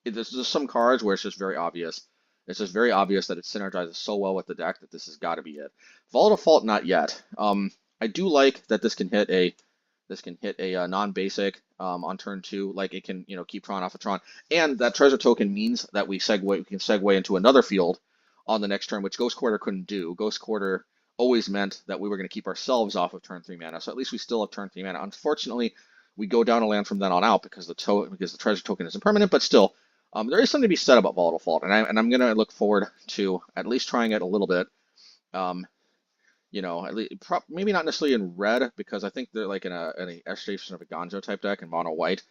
S1: There's just some cards where it's just very obvious. It's just very obvious that it synergizes so well with the deck that this has got to be it. Volatile Fault, not yet. I do like that this can hit a non-basic on turn 2. Like it can keep Tron off of Tron, and that treasure token means that we can segue into another field on the next turn, which Ghost Quarter couldn't do. Ghost Quarter always meant that we were going to keep ourselves off of turn 3 mana, so at least we still have turn 3 mana. Unfortunately, we go down a land from then on out because the treasure token isn't permanent, but still, there is something to be said about Volatile Fault, and I'm going to look forward to at least trying it a little bit. At least maybe not necessarily in red because I think they're like in a estimation of a Gonzo type deck in mono white.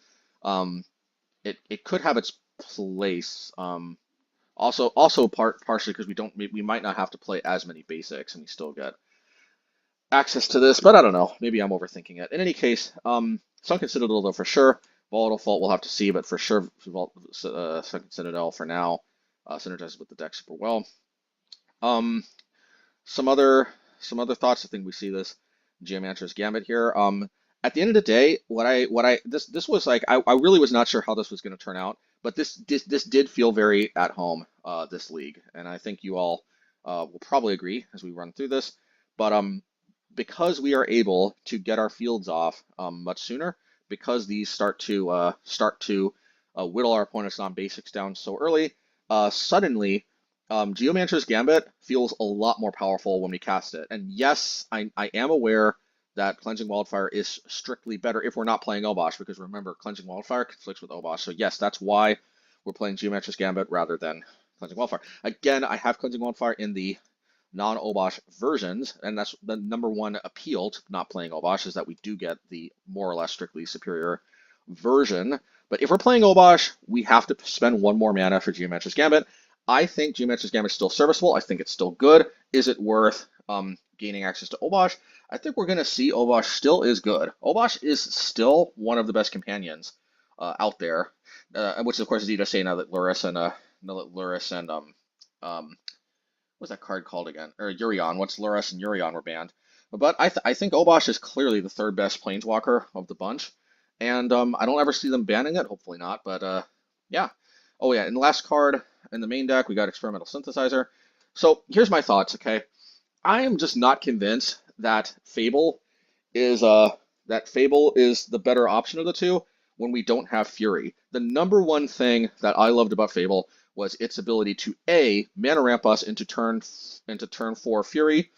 S1: It could have its place. Also partially because we might not have to play as many basics and we still get access to this, but I don't know. Maybe I'm overthinking it. In any case, Sunken Citadel though for sure. Volatile Fault we'll have to see, but for sure Sunken Citadel for now synergizes with the deck super well. Some other thoughts. I think we see this Geomancer's Gambit here. At the end of the day, this was like I really was not sure how this was going to turn out, but this did feel very at home this league, and I think you all will probably agree as we run through this. But because we are able to get our fields off much sooner, because these start to whittle our opponent's non-basics down so early, suddenly Geomancer's Gambit feels a lot more powerful when we cast it. And yes, I am aware that Cleansing Wildfire is strictly better if we're not playing Obosh, because remember, Cleansing Wildfire conflicts with Obosh. So yes, that's why we're playing Geomancer's Gambit rather than Cleansing Wildfire. Again, I have Cleansing Wildfire in the non-Obosh versions, and that's the number one appeal to not playing Obosh, is that we do get the more or less strictly superior version. But if we're playing Obosh, we have to spend one more mana for Geomancer's Gambit. I think Geomancer's Gambit is still serviceable. I think it's still good. Is it worth gaining access to Obosh? I think we're going to see Obosh still is good. Obosh is still one of the best companions out there, which of course is easy to say now that Luris and what's that card called again? Or Urion. What's Luris and Urion were banned. But I think Obosh is clearly the third best Planeswalker of the bunch, and I don't ever see them banning it. Hopefully not. But yeah. Oh yeah, and the last card in the main deck, we got Experimental Synthesizer. So here's my thoughts, okay? I am just not convinced that Fable is the better option of the two when we don't have Fury. The number one thing that I loved about Fable was its ability to A, mana ramp us into turn 4 Fury,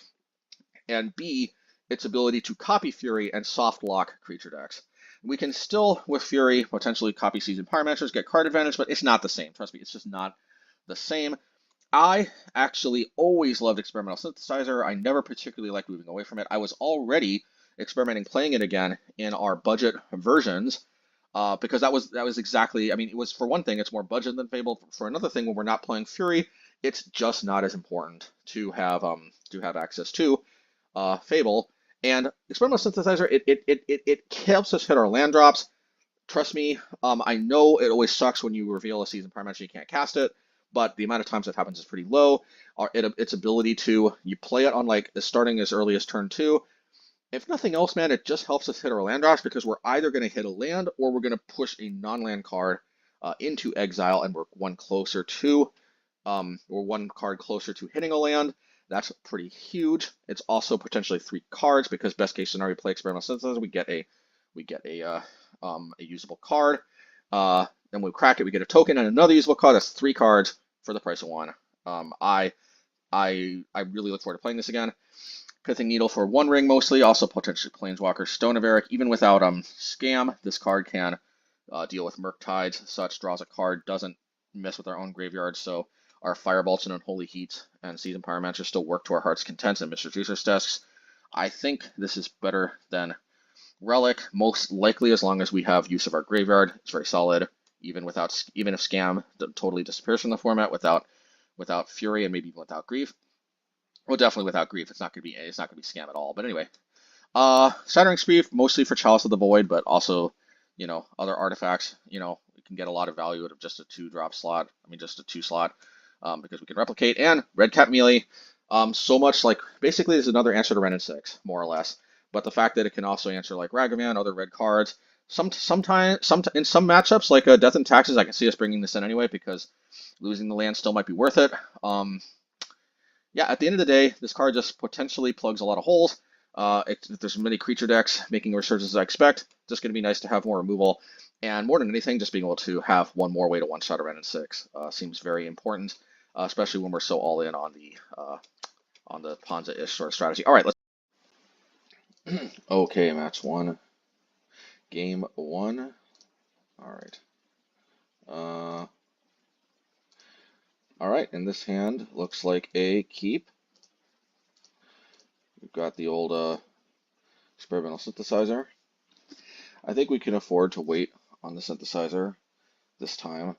S1: and B, its ability to copy Fury and soft lock creature decks. We can still, with Fury, potentially copy Seasoned Pyromancers, get card advantage, but it's not the same. Trust me, it's just not the same. I actually always loved Experimental Synthesizer. I never particularly liked moving away from it. I was already experimenting playing it again in our budget versions because that was exactly, I mean, it was, for one thing, it's more budget than Fable. For another thing, when we're not playing Fury, it's just not as important to have access to Fable. And Experimental Synthesizer, it helps us hit our land drops. Trust me, I know it always sucks when you reveal a Seasoned Pyromancer, you can't cast it, but the amount of times that happens is pretty low. Its ability to, you play it on like starting as early as turn 2. If nothing else, man, it just helps us hit our land drops because we're either going to hit a land or we're going to push a non-land card into exile and we're one closer to or one card closer to hitting a land. That's pretty huge. It's also potentially 3 cards because best case scenario, we play Experimental Synthesizer, we get a usable card. Then we crack it, we get a token and another usable card. That's 3 cards for the price of 1. I really look forward to playing this again. Pithing Needle for 1 ring mostly, also potentially Planeswalker. Stone of Erech, even without Scam, this card can deal with Murktides, such, draws a card, doesn't mess with our own graveyard, so our Firebolts and Unholy Heat and Seasoned Pyromancer still work to our heart's content and Mr. Juicer's desks. I think this is better than Relic, most likely as long as we have use of our graveyard. It's very solid, even if Scam totally disappears from the format without Fury and maybe even without Grief. Well, definitely without Grief, it's not gonna be Scam at all. But anyway, Shattering Spree mostly for Chalice of the Void, but also, other artifacts. We can get a lot of value out of just a 2-drop slot. I mean, just a 2 slot, because we can replicate. And Redcap Melee, so much like basically is another answer to Ren and 6, more or less. But the fact that it can also answer like Ragavan, other red cards. Sometimes in some matchups like Death and Taxes, I can see us bringing this in anyway because losing the land still might be worth it. Yeah, at the end of the day, this card just potentially plugs a lot of holes. If there's many creature decks making resurgence as I expect, just going to be nice to have more removal. And more than anything, just being able to have one more way to one-shot a Ren and 6 seems very important, especially when we're so all in on the Ponza-ish sort of strategy. All right, let's. Okay, match 1, game 1. All right. All right, and this hand looks like a keep. We've got the old Experimental Synthesizer. I think we can afford to wait on the Synthesizer this time.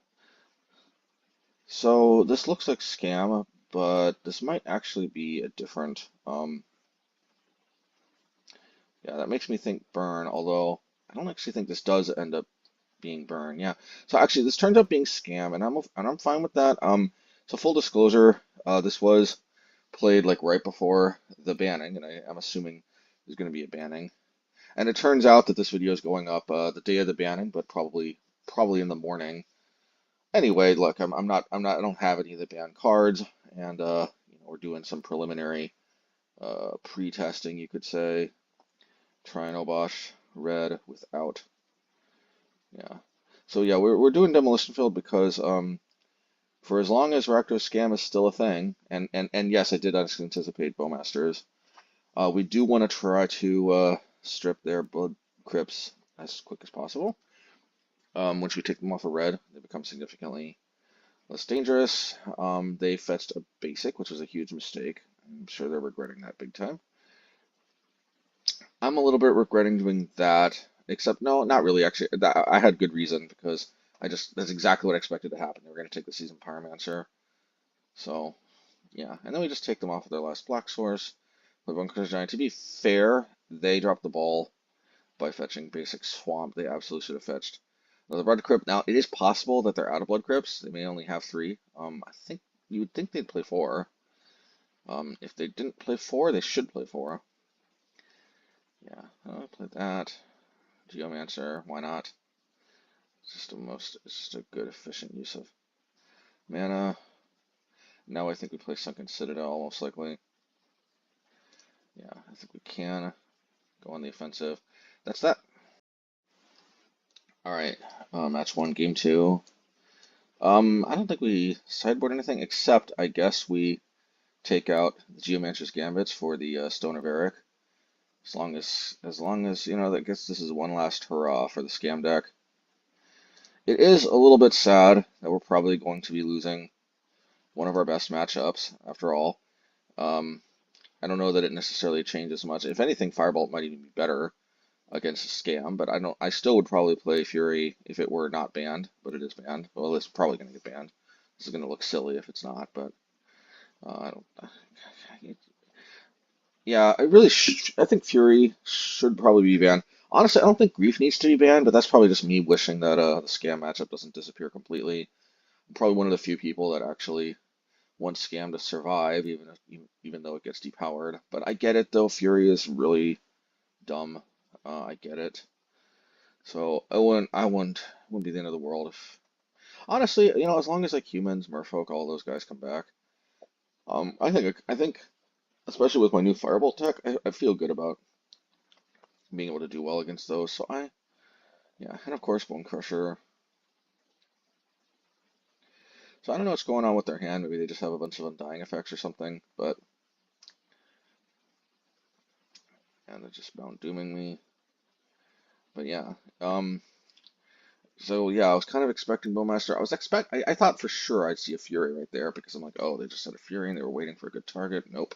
S1: So this looks like Scam, but this might actually be a different. Yeah, that makes me think Burn, although I don't actually think this does end up being Burn. Yeah, so actually this turns out being Scam, and I'm fine with that. So full disclosure, this was played like right before the banning, and I'm assuming there's going to be a banning. And it turns out that this video is going up the day of the banning, but probably in the morning. Anyway, look, I don't have any of the banned cards, and we're doing some preliminary pre-testing, you could say. Trying Obosh Red without. Yeah. So yeah, we're doing Demolition Field because for as long as Rakdos Scam is still a thing, and yes, I did anticipate Bowmasters. We do want to try to strip their blood crypts as quick as possible. Once we take them off of red, they become significantly less dangerous. They fetched a basic, which was a huge mistake. I'm sure they're regretting that big time. I'm a little bit regretting doing that, except no, not really actually. I had good reason because that's exactly what I expected to happen. They were going to take the Seasoned Pyromancer. So, yeah, and then we just take them off of their last black source. The Bonecrusher Giant, to be fair, they dropped the ball by fetching basic Swamp. They absolutely should have fetched the Blood Crypt. Now, it is possible that they're out of Blood Crypts. They may only have 3. I think you would think they'd play 4. If they didn't play 4, they should play 4. Yeah, I'll play that. Geomancer, why not? It's just a good efficient use of mana. Now I think we play Sunken Citadel most likely. Yeah, I think we can go on the offensive. That's that. All right, match 1, game 2. I don't think we sideboard anything except I guess we take out the Geomancer's Gambits for the Stone of Erech. As long as I guess this is one last hurrah for the Scam deck. It is a little bit sad that we're probably going to be losing one of our best matchups after all. I don't know that it necessarily changes much. If anything, Firebolt might even be better against Scam, but I still would probably play Fury if it were not banned, but it is banned. Well, it's probably going to get banned. This is going to look silly if it's not, but I don't. Yeah, I think Fury should probably be banned. Honestly, I don't think Grief needs to be banned, but that's probably just me wishing that the Scam matchup doesn't disappear completely. I'm probably one of the few people that actually want Scam to survive, even though it gets depowered. But I get it though. Fury is really dumb. I get it. So it wouldn't be the end of the world Honestly, as long as like humans, merfolk, all those guys come back, I think especially with my new Firebolt tech, I feel good about being able to do well against those. So yeah, and of course Bonecrusher. So I don't know what's going on with their hand. Maybe they just have a bunch of undying effects or something. But yeah, they're just bound dooming me. But yeah, so yeah, I was kind of expecting Bowmaster. I thought for sure I'd see a Fury right there because I'm like, oh, they just had a Fury and they were waiting for a good target. Nope.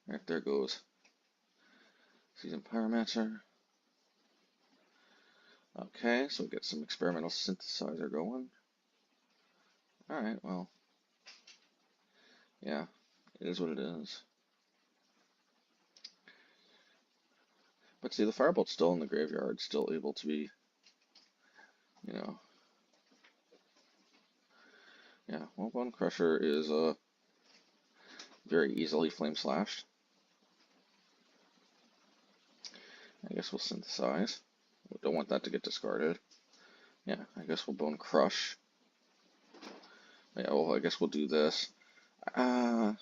S1: Right there goes Seasoned Pyromancer. Okay, so we get some Experimental Synthesizer going. Alright, well, yeah, it is what it is. But see, the Firebolt's still in the graveyard, still able to be, you know, yeah, well, Bonecrusher is very easily flame slashed. I guess we'll synthesize. We don't want that to get discarded. Yeah, I guess we'll Bone Crush. Yeah, well, I guess we'll do this. Yeah,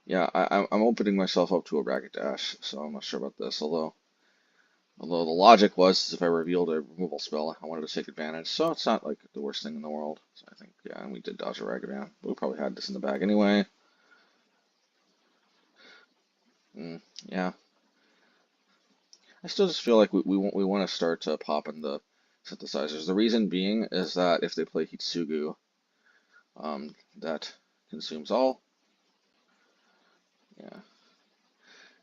S1: I'm opening myself up to a Rakdos, so I'm not sure about this. Although the logic was if I revealed a removal spell, I wanted to take advantage. So it's not like the worst thing in the world. So I think, yeah, and we did dodge a Ragavan. We probably had this in the bag anyway. Yeah, I still just feel like we want to start popping the synthesizers. The reason being is that if they play Hitsugu, that consumes all. Yeah.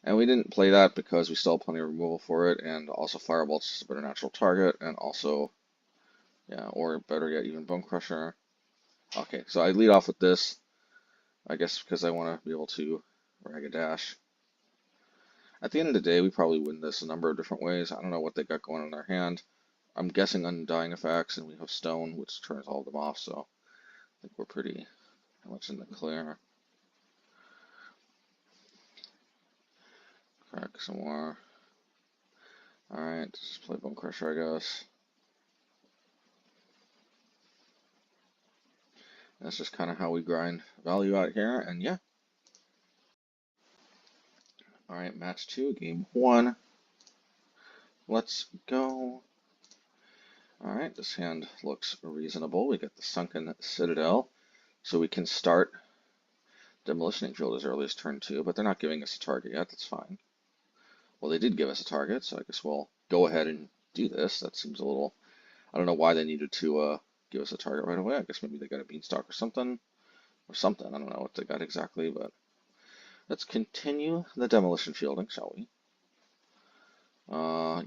S1: And we didn't play that because we still have plenty of removal for it, and also Firebolt's just a better natural target, and also, yeah, or better yet, even Bonecrusher. Okay, so I lead off with this, I guess because I want to be able to Ragadash. At the end of the day, we probably win this a number of different ways. I don't know what they got going in their hand. I'm guessing Undying Effects, and we have Stone, which turns all of them off, so I think we're pretty much in the clear. Crack some more. Alright, just play Bonecrusher, I guess. That's just kind of how we grind value out here, and yeah. Alright, match 2, game 1. Let's go. Alright, this hand looks reasonable. We get the Sunken Citadel, so we can start Demolition Field as early as turn 2, but they're not giving us a target yet. That's fine. Well, they did give us a target, so I guess we'll go ahead and do this. That seems a little... I don't know why they needed to give us a target right away. I guess maybe they got a beanstalk or something. I don't know what they got exactly, but let's continue the Demolition Fielding, shall we?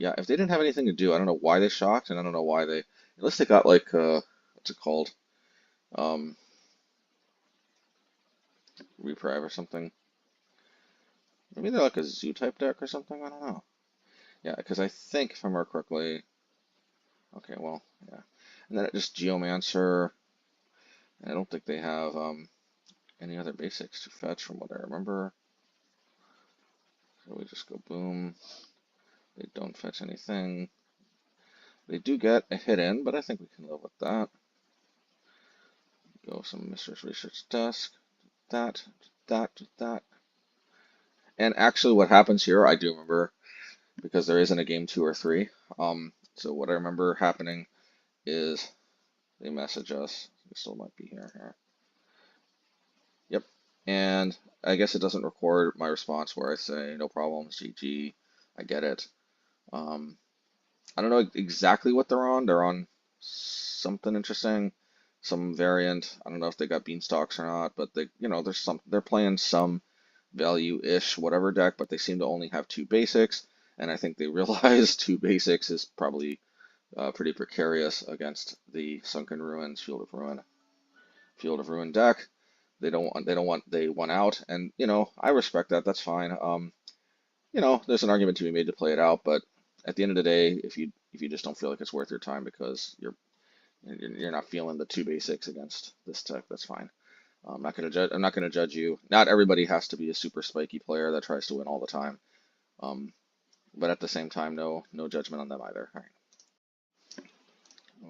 S1: Yeah, if they didn't have anything to do, I don't know why they shocked, and I don't know why they... Unless they got, like, what's it called? Reprive or something. Maybe they're like a zoo-type deck or something, I don't know. Yeah, because I think, if I remember correctly... Okay, well, yeah. And then it just Geomancer. I don't think they have any other basics to fetch from what I remember. So we just go boom. They don't fetch anything. They do get a hit in, but I think we can live with that. Go some Mishra's Research Desk. That. And actually what happens here, I do remember, because there isn't a game 2 or 3. So what I remember happening is they message us. It still might be here. Yep. And I guess it doesn't record my response where I say, no problem, GG, I get it. I don't know exactly what they're on. They're on something interesting, some variant. I don't know if they got beanstalks or not, but they're playing some value-ish whatever deck, but they seem to only have 2 basics, and I think they realize 2 basics is probably pretty precarious against the Sunken Ruins, Field of Ruin deck. They want out, and I respect that. That's fine. There's an argument to be made to play it out, but at the end of the day, if you just don't feel like it's worth your time because you're not feeling the 2 basics against this deck, that's fine. I'm not gonna judge you. Not everybody has to be a super spiky player that tries to win all the time. But at the same time, no judgment on them either. All right.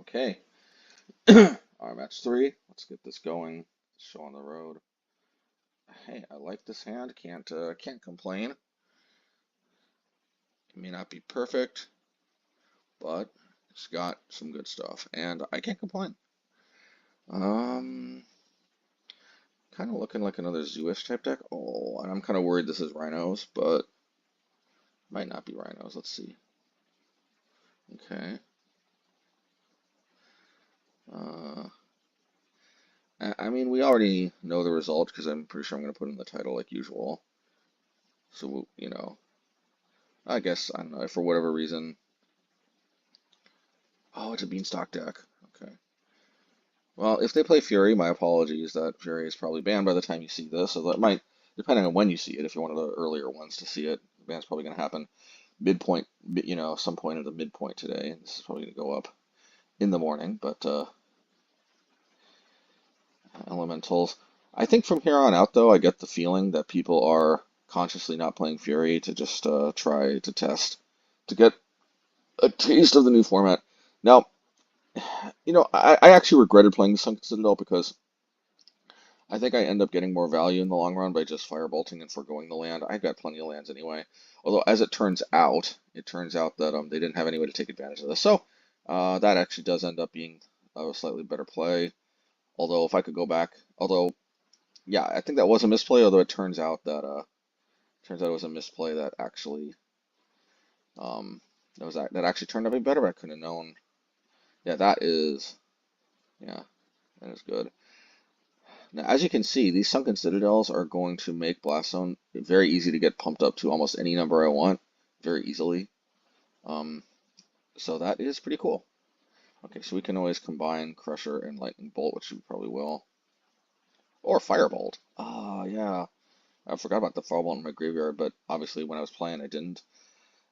S1: Okay. Our match 3. Let's get this going. Show on the road. Hey, I like this hand. Can't complain. It may not be perfect, but it's got some good stuff, and I can't complain. Um, kind of looking like another Zoo-ish type deck. Oh, and I'm kind of worried this is Rhinos, but might not be Rhinos. Let's see. Okay. Uh, I mean, we already know the result because I'm pretty sure I'm going to put in the title like usual. So, you know, I guess, I don't know, for whatever reason. Oh, it's a Beanstalk deck. Okay. Well, if they play Fury, my apologies. That Fury is probably banned by the time you see this. So that might, depending on when you see it, if you're one of the earlier ones to see it, the ban's probably going to happen midpoint, you know, some point at the midpoint today. And this is probably going to go up in the morning. But Elementals. I think from here on out, though, I get the feeling that people are consciously not playing Fury to just try to test, to get a taste of the new format. Now, you know, I actually regretted playing the Sunken Citadel because I think I end up getting more value in the long run by just firebolting and foregoing the land. I've got plenty of lands anyway. Although, as it turns out that they didn't have any way to take advantage of this. So that actually does end up being a slightly better play. Although, if I could go back, although yeah, I think that was a misplay. Although it turns out it was a misplay that actually that actually turned out to be better. But I couldn't have known. Yeah, yeah, that is good. Now, as you can see, these Sunken Citadels are going to make Blast Zone very easy to get pumped up to almost any number I want very easily. Um, so that is pretty cool. Okay, so we can always combine Crusher and Lightning Bolt, which we probably will. Or Firebolt. Ah, yeah. I forgot about the Firebolt in my graveyard, but obviously when I was playing I didn't.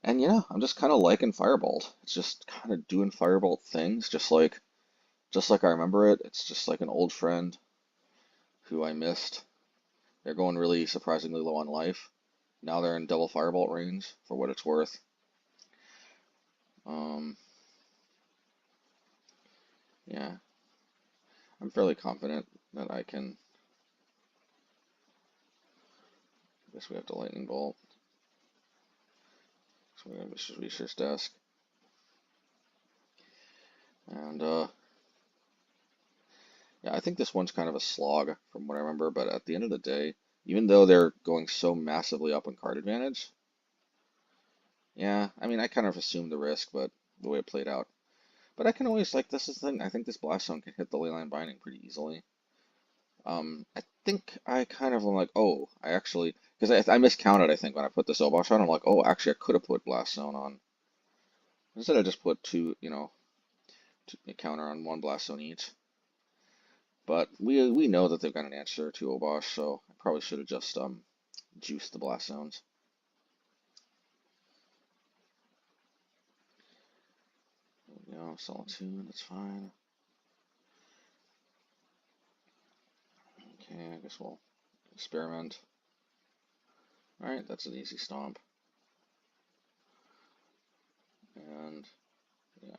S1: And yeah, I'm just kind of liking Firebolt. It's just kind of doing Firebolt things, just like I remember it. It's just like an old friend who I missed. They're going really surprisingly low on life. Now they're in double Firebolt range, for what it's worth. Um, yeah, I'm fairly confident that I can. I guess we have to Lightning Bolt. So we have Mishra's desk. And, yeah, I think this one's kind of a slog from what I remember, but at the end of the day, even though they're going so massively up in card advantage, yeah, I mean, I kind of assumed the risk, but the way it played out. But I can always, like, this is the thing, I think this Blast Zone can hit the Leyline Binding pretty easily. I think I kind of am like, oh, I actually, because I miscounted, I think, when I put this Obosh on, I'm like, oh, actually, I could have put Blast Zone on. Instead, I just put two, you know, a counter on one Blast Zone each. But we know that they've got an answer to Obosh, so I probably should have just juiced the Blast Zones. There we go, Solitude, that's fine. Okay, I guess we'll experiment. Alright, that's an easy stomp. And yeah,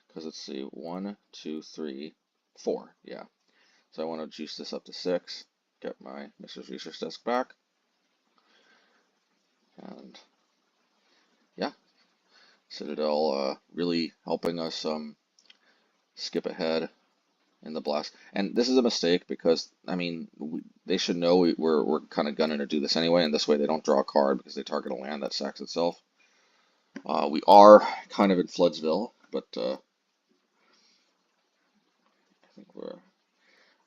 S1: because let's see, 1, 2, 3, 4, yeah. So I want to juice this up to 6, get my Mrs. Research Desk back, and yeah, Citadel really helping us skip ahead in the blast. And this is a mistake because, I mean, they should know we're kind of gunning to do this anyway, and this way they don't draw a card because they target a land that sacks itself. We are kind of in Floodsville, but I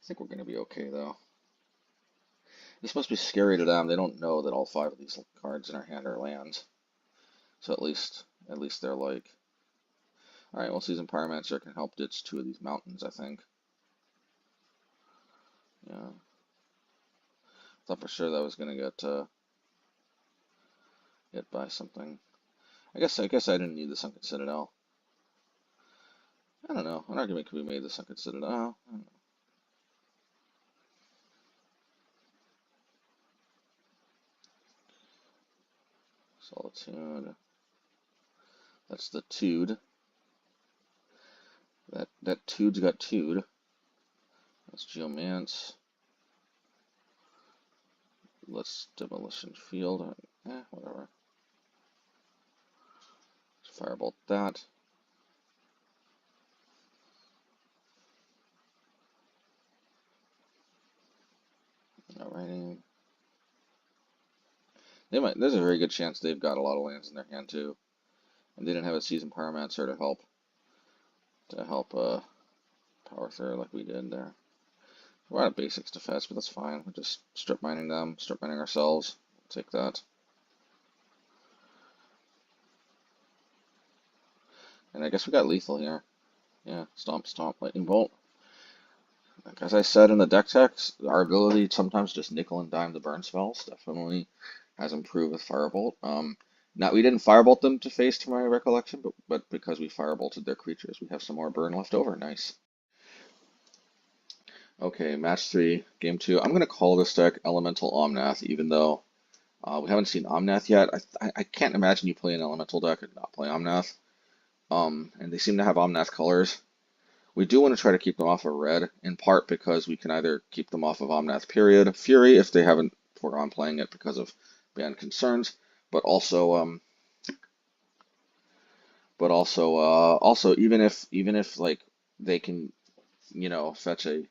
S1: think we're going to be okay though. This must be scary to them. They don't know that all 5 of these cards in our hand are lands. So at least they're like, all right, well, Seasoned Pyromancer can help ditch 2 of these mountains, I think. Yeah, thought for sure that was gonna get hit by something. I guess I didn't need the Sunken Citadel. I don't know. An argument could be made the Sunken Citadel. I don't know. Solitude. That's the Tude. That Tude's got Tude. Let's Geomance. Let's Demolition Field. Whatever. Let's Firebolt that. Alrighty. There's a very good chance they've got a lot of lands in their hand too, and they didn't have a Seasoned Pyromancer to help power through like we did there. We're out of basics to fetch, but that's fine. We're just strip mining them, strip mining ourselves. We'll take that. And I guess we got lethal here. Yeah, stomp, stomp, lightning bolt. Like, as I said in the deck text, our ability to sometimes just nickel and dime the burn spells definitely has improved with Firebolt. Now we didn't Firebolt them to face, to my recollection, but because we Firebolted their creatures, we have some more burn left over. Nice. Okay, match 3, game 2. I'm gonna call this deck Elemental Omnath, even though we haven't seen Omnath yet. I can't imagine you play an Elemental deck and not play Omnath. And they seem to have Omnath colors. We do want to try to keep them off of red, in part because we can either keep them off of Omnath period, Fury if they haven't foregone playing it because of ban concerns, but also even if like they can, fetch a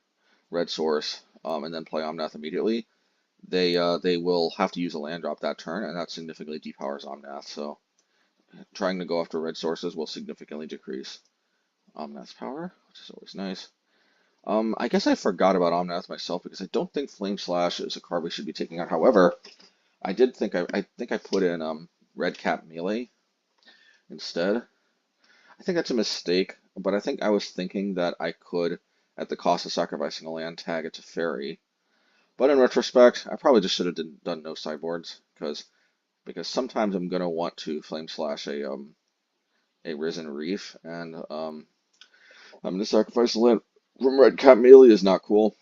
S1: red source and then play Omnath immediately, they will have to use a land drop that turn, and that significantly depowers Omnath. So trying to go after red sources will significantly decrease Omnath's power, which is always nice. I guess I forgot about Omnath myself because I don't think Flame Slash is a card we should be taking out. However, I think I put in Redcap Melee instead. I think that's a mistake, but I think I was thinking that I could, at the cost of sacrificing a land, tag it to Fairy. But in retrospect, I probably just should have done no sideboards because sometimes I'm gonna want to Flame Slash a Risen Reef, and having to sacrifice a land from Redcap Melee is not cool.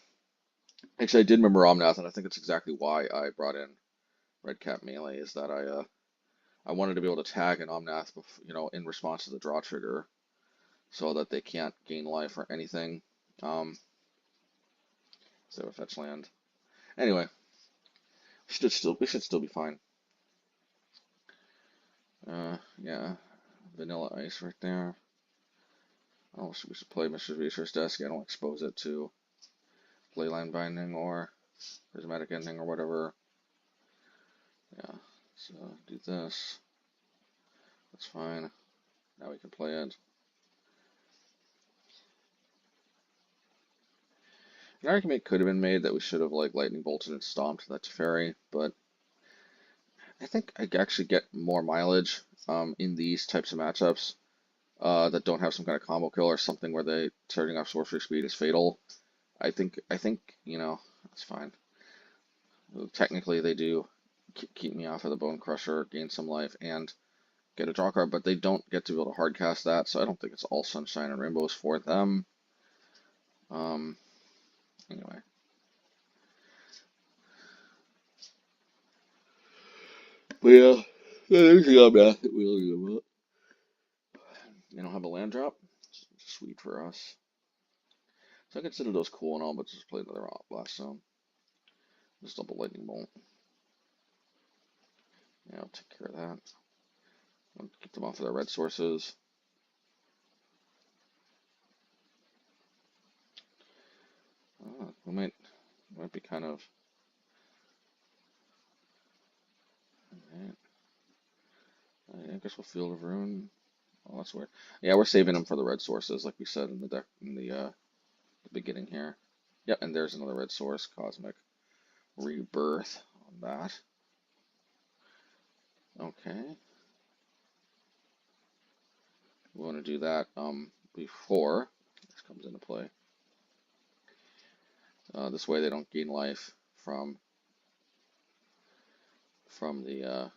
S1: Actually, I did remember Omnath, and I think that's exactly why I brought in Redcap Melee, is that I wanted to be able to tag an Omnath, in response to the draw trigger, so that they can't gain life or anything. So a fetch land. Anyway, we should still be fine. Yeah, Vanilla Ice right there. Oh, we should play Mr. Research Desk. I don't expose it to Leyline Binding or Prismatic Ending or whatever. Yeah, so do this. That's fine. Now we can play it. An argument could have been made that we should have lightning bolted and stomped that to Fairy, but I think I actually get more mileage in these types of matchups that don't have some kind of combo kill or something where they turning off sorcery speed is fatal. I think that's fine. Technically, they do keep me off of the Bonecrusher, gain some life, and get a draw card, but they don't get to be able to hardcast that, so I don't think it's all sunshine and rainbows for them. Anyway. But yeah, there's the Omnath that we'll do about. They don't have a land drop. It's sweet for us. Sunken Citadel's cool and all, but just play another Blast Zone. Just double Lightning Bolt. Yeah, I'll take care of that. I'll keep them off of their red sources. We might be kind of. I guess we'll Field of Ruin. Oh, that's weird. Yeah, we're saving them for the red sources, like we said in the deck in the beginning here. Yep, and there's another red source, Cosmic Rebirth on that. Okay. We want to do that before this comes into play. This way they don't gain life from the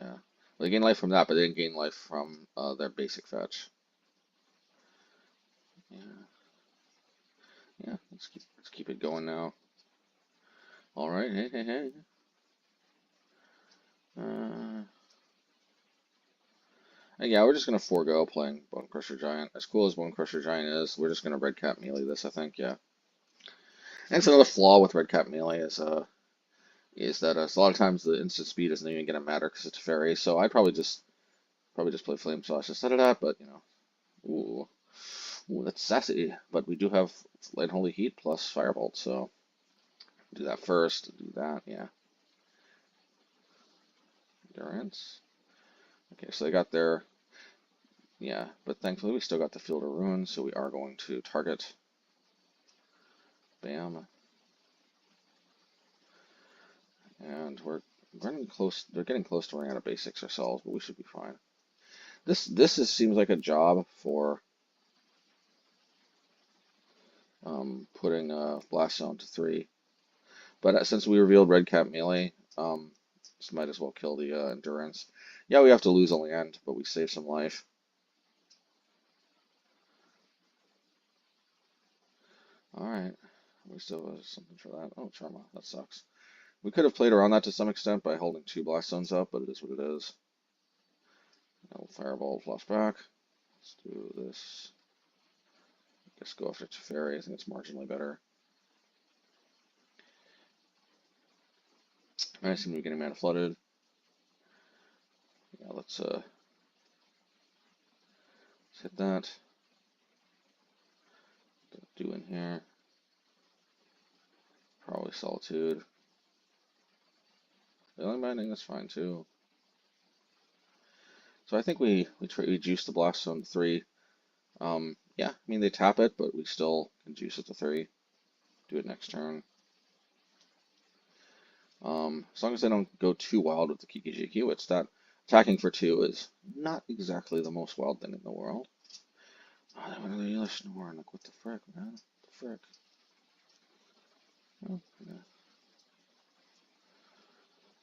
S1: yeah. They gain life from that, but they didn't gain life from their basic fetch. Yeah. Yeah, let's keep it going now. All right, hey. And yeah, we're just gonna forego playing Bonecrusher Giant. As cool as Bonecrusher Giant is, we're just gonna Redcap Melee this, I think. Yeah. And it's another flaw with Redcap Melee is that a lot of times the instant speed isn't even gonna matter because it's fairy. So I'd probably just play Flame Slash instead of that. But you know, ooh, ooh, that's sassy. But we do have Unholy Heat plus Firebolt, so do that first. Do that, yeah. Endurance. Okay, so they got their, yeah, but thankfully we still got the Field of Ruins, so we are going to target. Bam. And we're running close. They're getting close to running out of basics ourselves, but we should be fine. Seems like a job for putting Blast Zone to 3. But since we revealed Redcap Melee, just might as well kill the Endurance. Yeah, we have to lose a land, but we save some life. Alright. We still have something for that. Oh, Charma. That sucks. We could have played around that to some extent by holding 2 Blast Zones up, but it is what it is. Now Firebolt, flashback. Let's do this. I guess go after Teferi. I think it's marginally better. I seem to be getting mana flooded. Yeah, let's hit that. Do in here. Probably Solitude. Healing Binding, that's fine too. So I think we juice the Blast Zone to 3. Yeah, I mean they tap it, but we still can juice it to 3. Do it next turn. As long as they don't go too wild with the Kiki GQ, it's that attacking for 2 is not exactly the most wild thing in the world. Oh, they went to the Elish Norn. Like, what the frick, man? What the frick? Oh, yeah.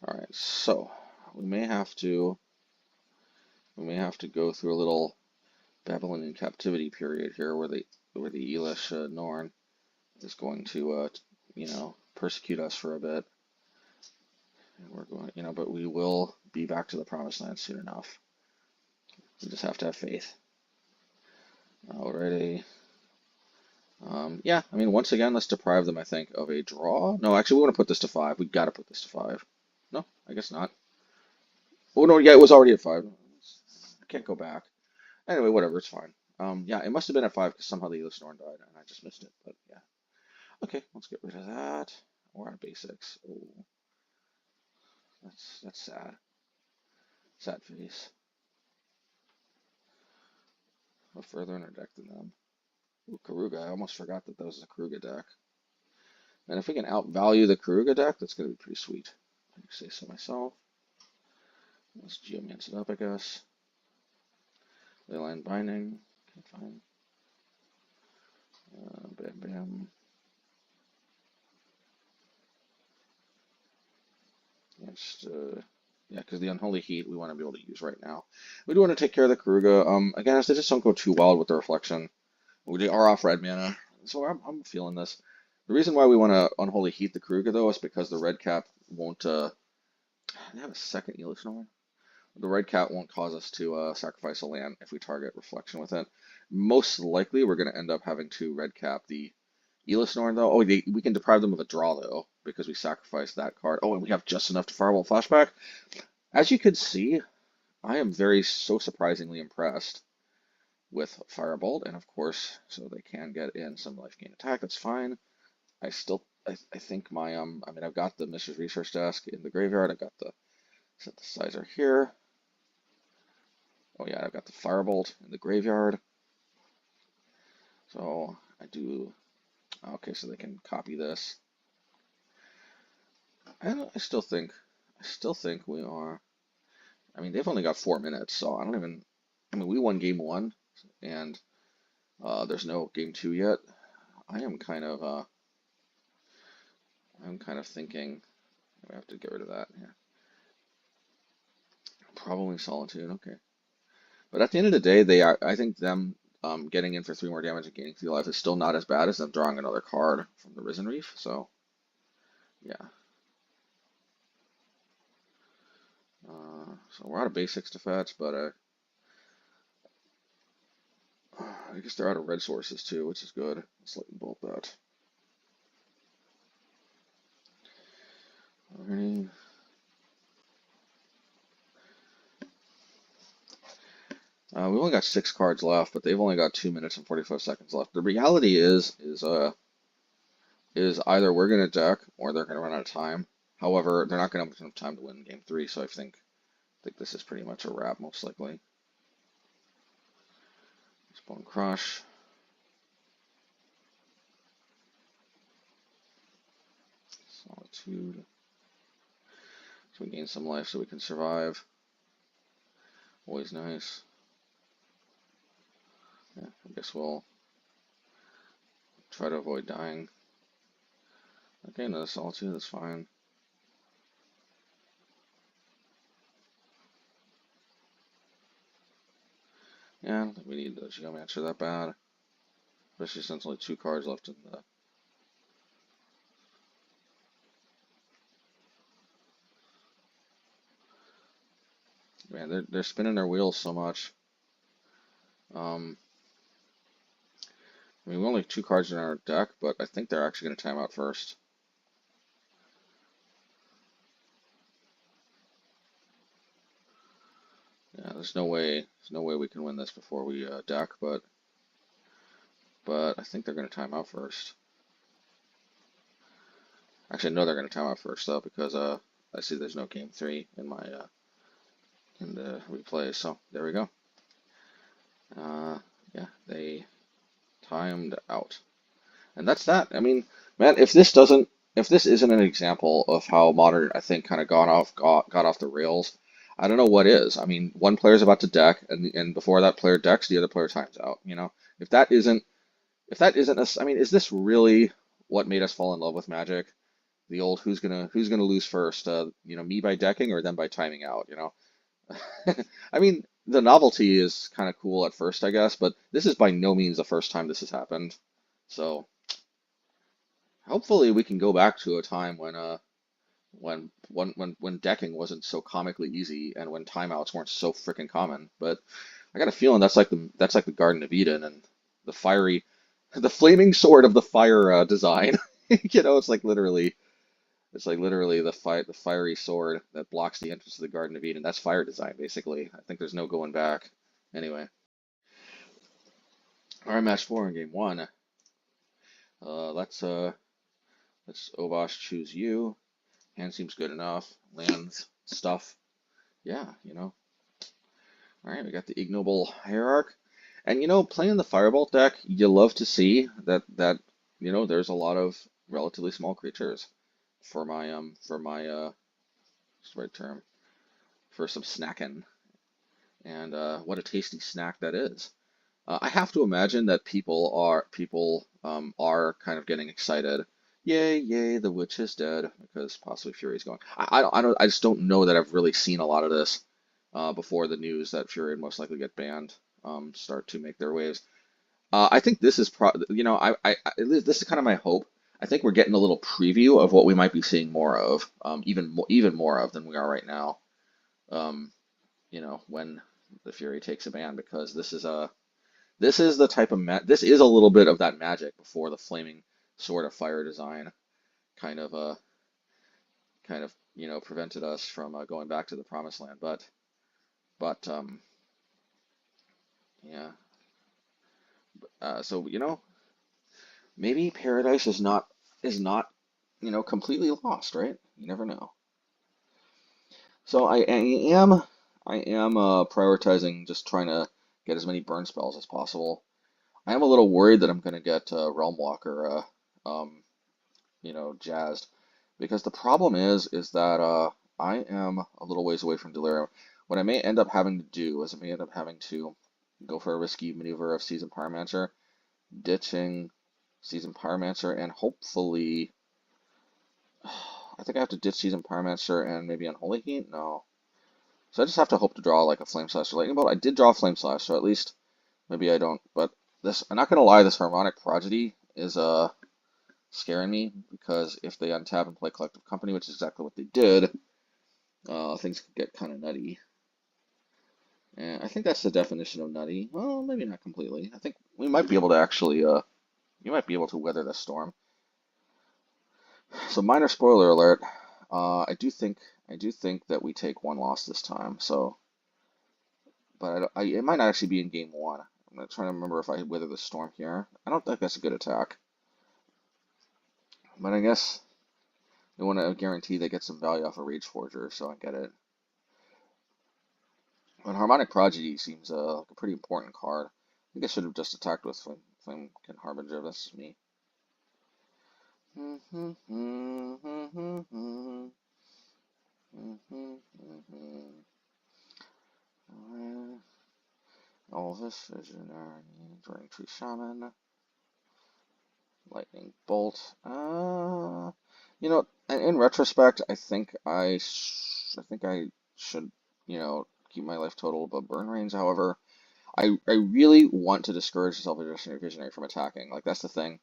S1: Alright, so we may have to go through a little Babylonian captivity period here where the Elish Norn is going to you know, persecute us for a bit. And we're going, you know, but we will be back to the promised land soon enough. We just have to have faith. Alrighty. Yeah, I mean, once again, let's deprive them, I think, of a draw. No, actually, we want to put this to 5. We got to put this to 5. No, I guess not. Oh, no, yeah, it was already at 5. I can't go back. Anyway, whatever, it's fine. Yeah, it must have been at 5 because somehow the Elish Norn died, and I just missed it, but yeah. Okay, let's get rid of that. We're out of basics. Oh, that's sad. Sad face. We're further in our deck than them. Ooh, Karuga. I almost forgot that was a Karuga deck. And if we can outvalue the Karuga deck, that's going to be pretty sweet. I can say so myself. Let's Geomancer it up, I guess. Leyline Binding. Okay, fine. Bam, bam. Just, yeah, because the Unholy Heat we want to be able to use right now. We do want to take care of the Karuga. Again, if they just don't go too wild with the Reflection, we are off red mana, so I'm feeling this. The reason why we want to Unholy Heat the Karuga, though, is because the red cap won't, they have a second Elish Norn? The red cap won't cause us to sacrifice a land if we target Reflection with it. Most likely, we're going to end up having to red cap the Elish Norn, though. Oh, we can deprive them of a draw, though, because we sacrificed that card. Oh, and we have just enough to Firebolt flashback. As you can see, I am so surprisingly impressed with Firebolt, and of course, so they can get in some life gain attack. That's fine. I think my I mean, I've got the Mishra's Research Desk in the graveyard. I've got the synthesizer here. Oh yeah, I've got the Firebolt in the graveyard. So I do. Okay, so they can copy this. And I still think we are. I mean, they've only got 4 minutes, so I don't even. I mean, we won game 1, and there's no game 2 yet. I'm kind of thinking we have to get rid of that. Yeah. Probably Solitude. Okay. But at the end of the day, I think them getting in for 3 more damage and gaining 3 life is still not as bad as them drawing another card from the Risen Reef. So, yeah. So we're out of basics to fetch, but I guess they're out of red sources too, which is good. Let's lightning bolt that. Alrighty. We only got 6 cards left, but they've only got 2 minutes and 45 seconds left. The reality is either we're gonna deck or they're gonna run out of time. However, they're not gonna have enough time to win game 3, so I think this is pretty much a wrap, most likely. Bone Crush. Solitude. So we gain some life so we can survive. Always nice. Yeah, I guess we'll try to avoid dying. Okay, another Solitude, that's fine. Yeah, I don't think we need the Geomancer that bad. Especially since only 2 cards left in the... Man, they're spinning their wheels so much. I mean, we only have 2 cards in our deck, but I think they're actually going to time out first. Yeah, there's no way we can win this before we deck, but I think they're going to time out first. Actually, I know they're going to time out first though, because I see there's no game 3 in my in the replay. So there we go. Yeah, they timed out, and that's that. I mean, man, if this isn't an example of how Modern, I think, kind of got off the rails, I don't know what is. I mean, one player's about to deck, and before that player decks, the other player times out. You know, if that isn't I mean, is this really what made us fall in love with Magic? The old who's gonna lose first? You know, me by decking or them by timing out? You know, I mean, the novelty is kind of cool at first, I guess, but this is by no means the first time this has happened. So hopefully we can go back to a time when when decking wasn't so comically easy and when timeouts weren't so freaking common. But I got a feeling that's like the Garden of Eden and the fiery, the flaming sword of the fire design. You know, it's like literally the fiery sword that blocks the entrance to the Garden of Eden. That's fire design, basically. I think there's no going back. Anyway, all right, match 4 in game 1. Let's Obosh choose you. Hand seems good enough. Lands, stuff. Yeah, you know. All right, we got the Ignoble Hierarch. And you know, playing the Firebolt deck, you love to see that you know, there's a lot of relatively small creatures for my what's the right term? For some snacking. And what a tasty snack that is. I have to imagine that people are kind of getting excited. Yay, yay, the witch is dead because possibly Fury's going. I just don't know that I've really seen a lot of this before the news that Fury would most likely get banned start to make their waves. I think this is you know, this is kind of my hope. I think we're getting a little preview of what we might be seeing more of, even more of than we are right now. Um, you know, when the Fury takes a ban, because this is the type of this is a little bit of that magic before the flaming sword of fire design kind of you know, prevented us from going back to the promised land. But yeah. So you know, maybe paradise is not you know, completely lost, right? You never know. So I am prioritizing just trying to get as many burn spells as possible. I am a little worried that I'm going to get Realm Walker you know, jazzed, because the problem is that I am a little ways away from Delirium. What I may end up having to do is I may end up having to go for a risky maneuver of Seasoned Pyromancer, ditching Seasoned Pyromancer, and hopefully I think I have to ditch Seasoned Pyromancer and maybe Unholy Heat? No. So I just have to hope to draw like a Flame Slash or Lightning Bolt. I did draw Flame Slash, so at least maybe I don't. But this, I'm not gonna lie, this Harmonic Prodigy is scaring me, because if they untap and play Collective Company, which is exactly what they did, things could get kind of nutty. And I think that's the definition of nutty. Well, maybe not completely. I think we might be able to actually, you might be able to weather this storm. So minor spoiler alert. I do think that we take one loss this time. So, but it might not actually be in game one. I'm trying to remember if I weather the storm here. I don't think that's a good attack. But I guess they want to guarantee they get some value off a Rage Forger, so I get it. But Harmonic Prodigy seems like a pretty important card. I think I should have just attacked with Flamekin Harbinger. That's just me. Elvis Visionary, Draining Tree Shaman, Lightning Bolt. You know, in retrospect, I think I should, you know, keep my life total above burn range. However, I really want to discourage the Selfish Visionary from attacking. Like, that's the thing.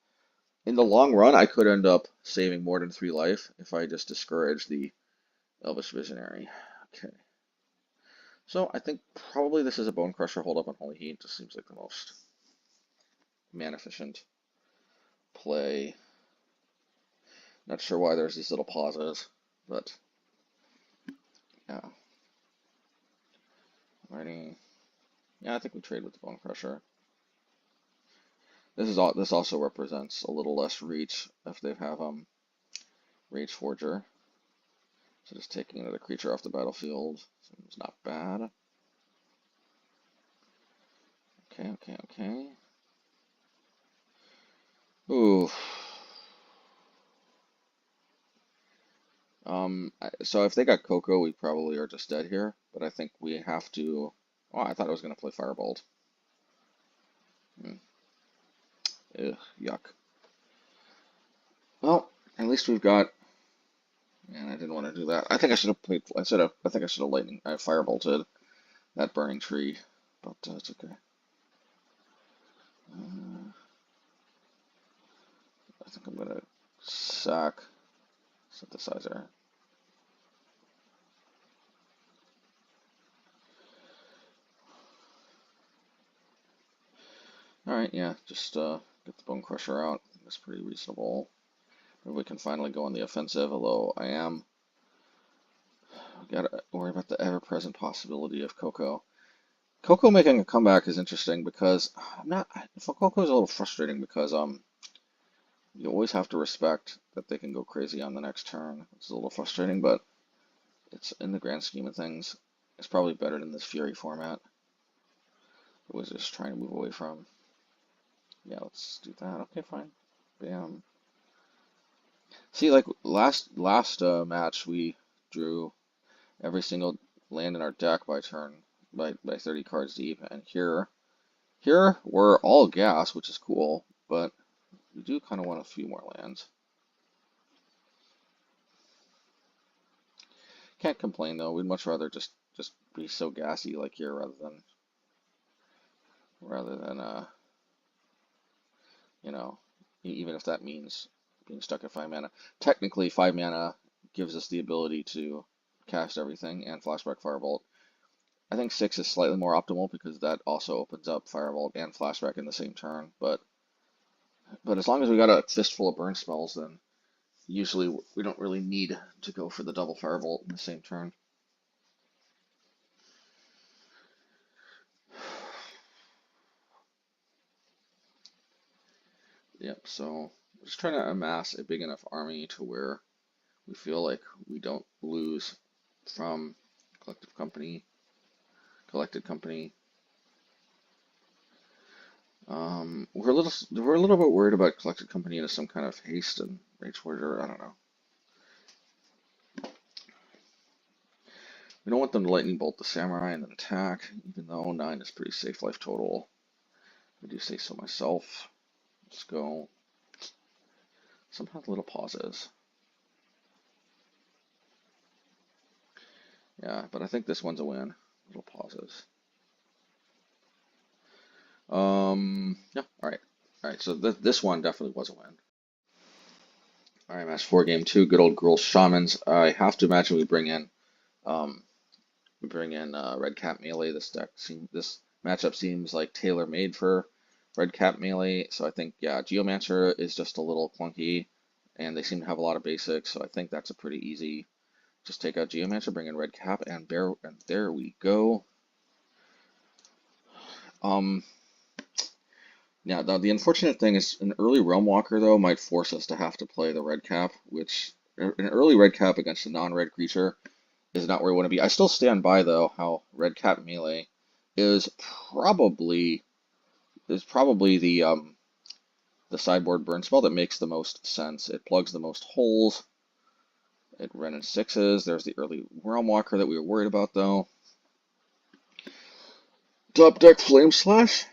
S1: In the long run, I could end up saving more than 3 life if I just discourage the Elvish Visionary. Okay. So I think probably this is a Bonecrusher hold up on Unholy Heat. Just seems like the most mana efficient play. Not sure why there's these little pauses, but yeah. Alrighty. Yeah, I think we trade with the Bonecrusher. This also represents a little less reach if they have Rage Forger. So just taking another creature off the battlefield seems not bad. Okay. Ooh. So if they got Coco, we probably are just dead here. But I think we have to. Oh, I thought I was gonna play Firebolt. Ugh, yuck. Well, at least we've got. Man, I didn't want to do that. I think I should have played. I think I should have Firebolted that burning tree, but it's okay. I think I'm gonna sack Synthesizer. Alright, yeah, just get the Bonecrusher out. That's pretty reasonable. Maybe we can finally go on the offensive, although gotta worry about the ever-present possibility of Coco. Coco making a comeback is interesting because Coco is a little frustrating because you always have to respect that they can go crazy on the next turn. It's a little frustrating, but it's in the grand scheme of things, it's probably better than this Fury format. It was just trying to move away from. Yeah, let's do that. Okay, fine. Bam. See, like last match, we drew every single land in our deck by turn by 30 cards deep, and here we're all gas, which is cool, but we do kind of want a few more lands. Can't complain though. We'd much rather just be so gassy like here rather than you know, even if that means being stuck at 5 mana. Technically, 5 mana gives us the ability to cast everything and flashback Firebolt. I think 6 is slightly more optimal because that also opens up Firebolt and flashback in the same turn. But as long as we got a fistful of burn spells, then usually we don't really need to go for the double Firebolt in the same turn. Yep, so we're just trying to amass a big enough army to where we feel like we don't lose from collected company. We're a little bit worried about collected company into some kind of haste and Rage Forger. I don't know. We don't want them to lightning bolt the samurai and then attack, even though 9 is pretty safe life total. I do say so myself. Let's go. Sometimes little pauses. Yeah, but I think this one's a win. Little pauses. Yeah, alright, so this one definitely was a win. Alright, match 4, game 2, good old Gruul Shamans. I have to imagine we bring bring in Redcap Melee. This matchup seems like tailor-made for Redcap Melee, so I think, yeah, Geomancer is just a little clunky, and they seem to have a lot of basics, so I think that's a pretty easy. Just take out Geomancer, bring in Redcap, and there we go. Now, the unfortunate thing is an early Realm Walker, though, might force us to have to play the Redcap, which an early Redcap against a non-red creature is not where we want to be. I still stand by, though, how Redcap Melee is probably the sideboard burn spell that makes the most sense. It plugs the most holes. It ran in 6s. There's the early Realm Walker that we were worried about, though. Top deck Flame Slash.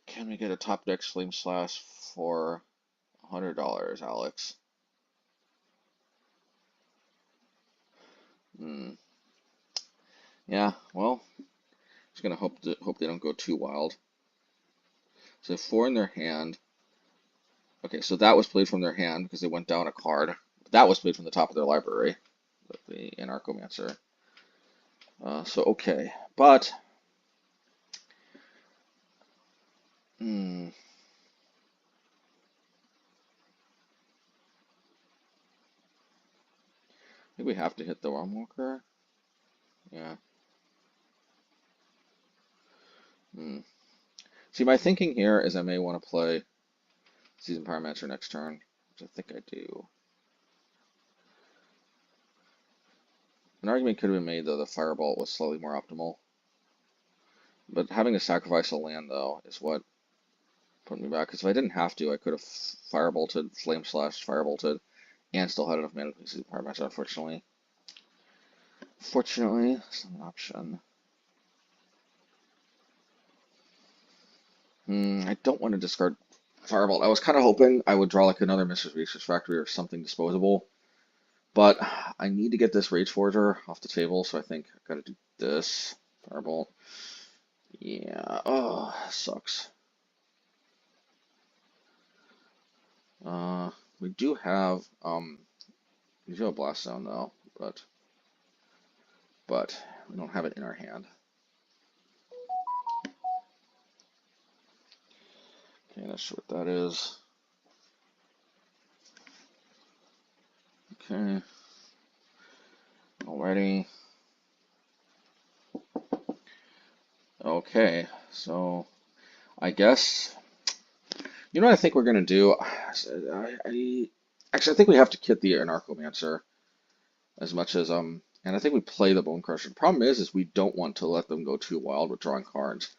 S1: Can we get a top deck Flame Slash for $100, Alex? Yeah, well, just gonna hope they don't go too wild. So 4 in their hand. Okay, so that was played from their hand because they went down a card. That was played from the top of their library, the Anarchomancer. So okay, but maybe we have to hit the Realm Walker. Yeah. See, my thinking here is I may want to play Seasoned Pyromancer next turn, which I think I do. An argument could have been made, though, the Firebolt was slightly more optimal. But having to sacrifice a land, though, is what put me back. Because if I didn't have to, I could have Firebolted, Flame Slashed, Firebolted, and still had enough mana to play Seasoned Pyromancer, unfortunately. Fortunately, it's not an option. I don't want to discard Firebolt. I was kind of hoping I would draw like another Mr. Research Factory or something disposable. But I need to get this Rage Forger off the table, so I think I've got to do this. Firebolt. Yeah, oh, sucks. We do have a Blast Zone though, but we don't have it in our hand. Okay, not sure what that is. Okay. Alrighty. Okay, so I guess you know what I think we're gonna do. Actually, I think we have to kit the Anarchomancer as much as and I think we play the Bonecrusher. The problem is we don't want to let them go too wild with drawing cards.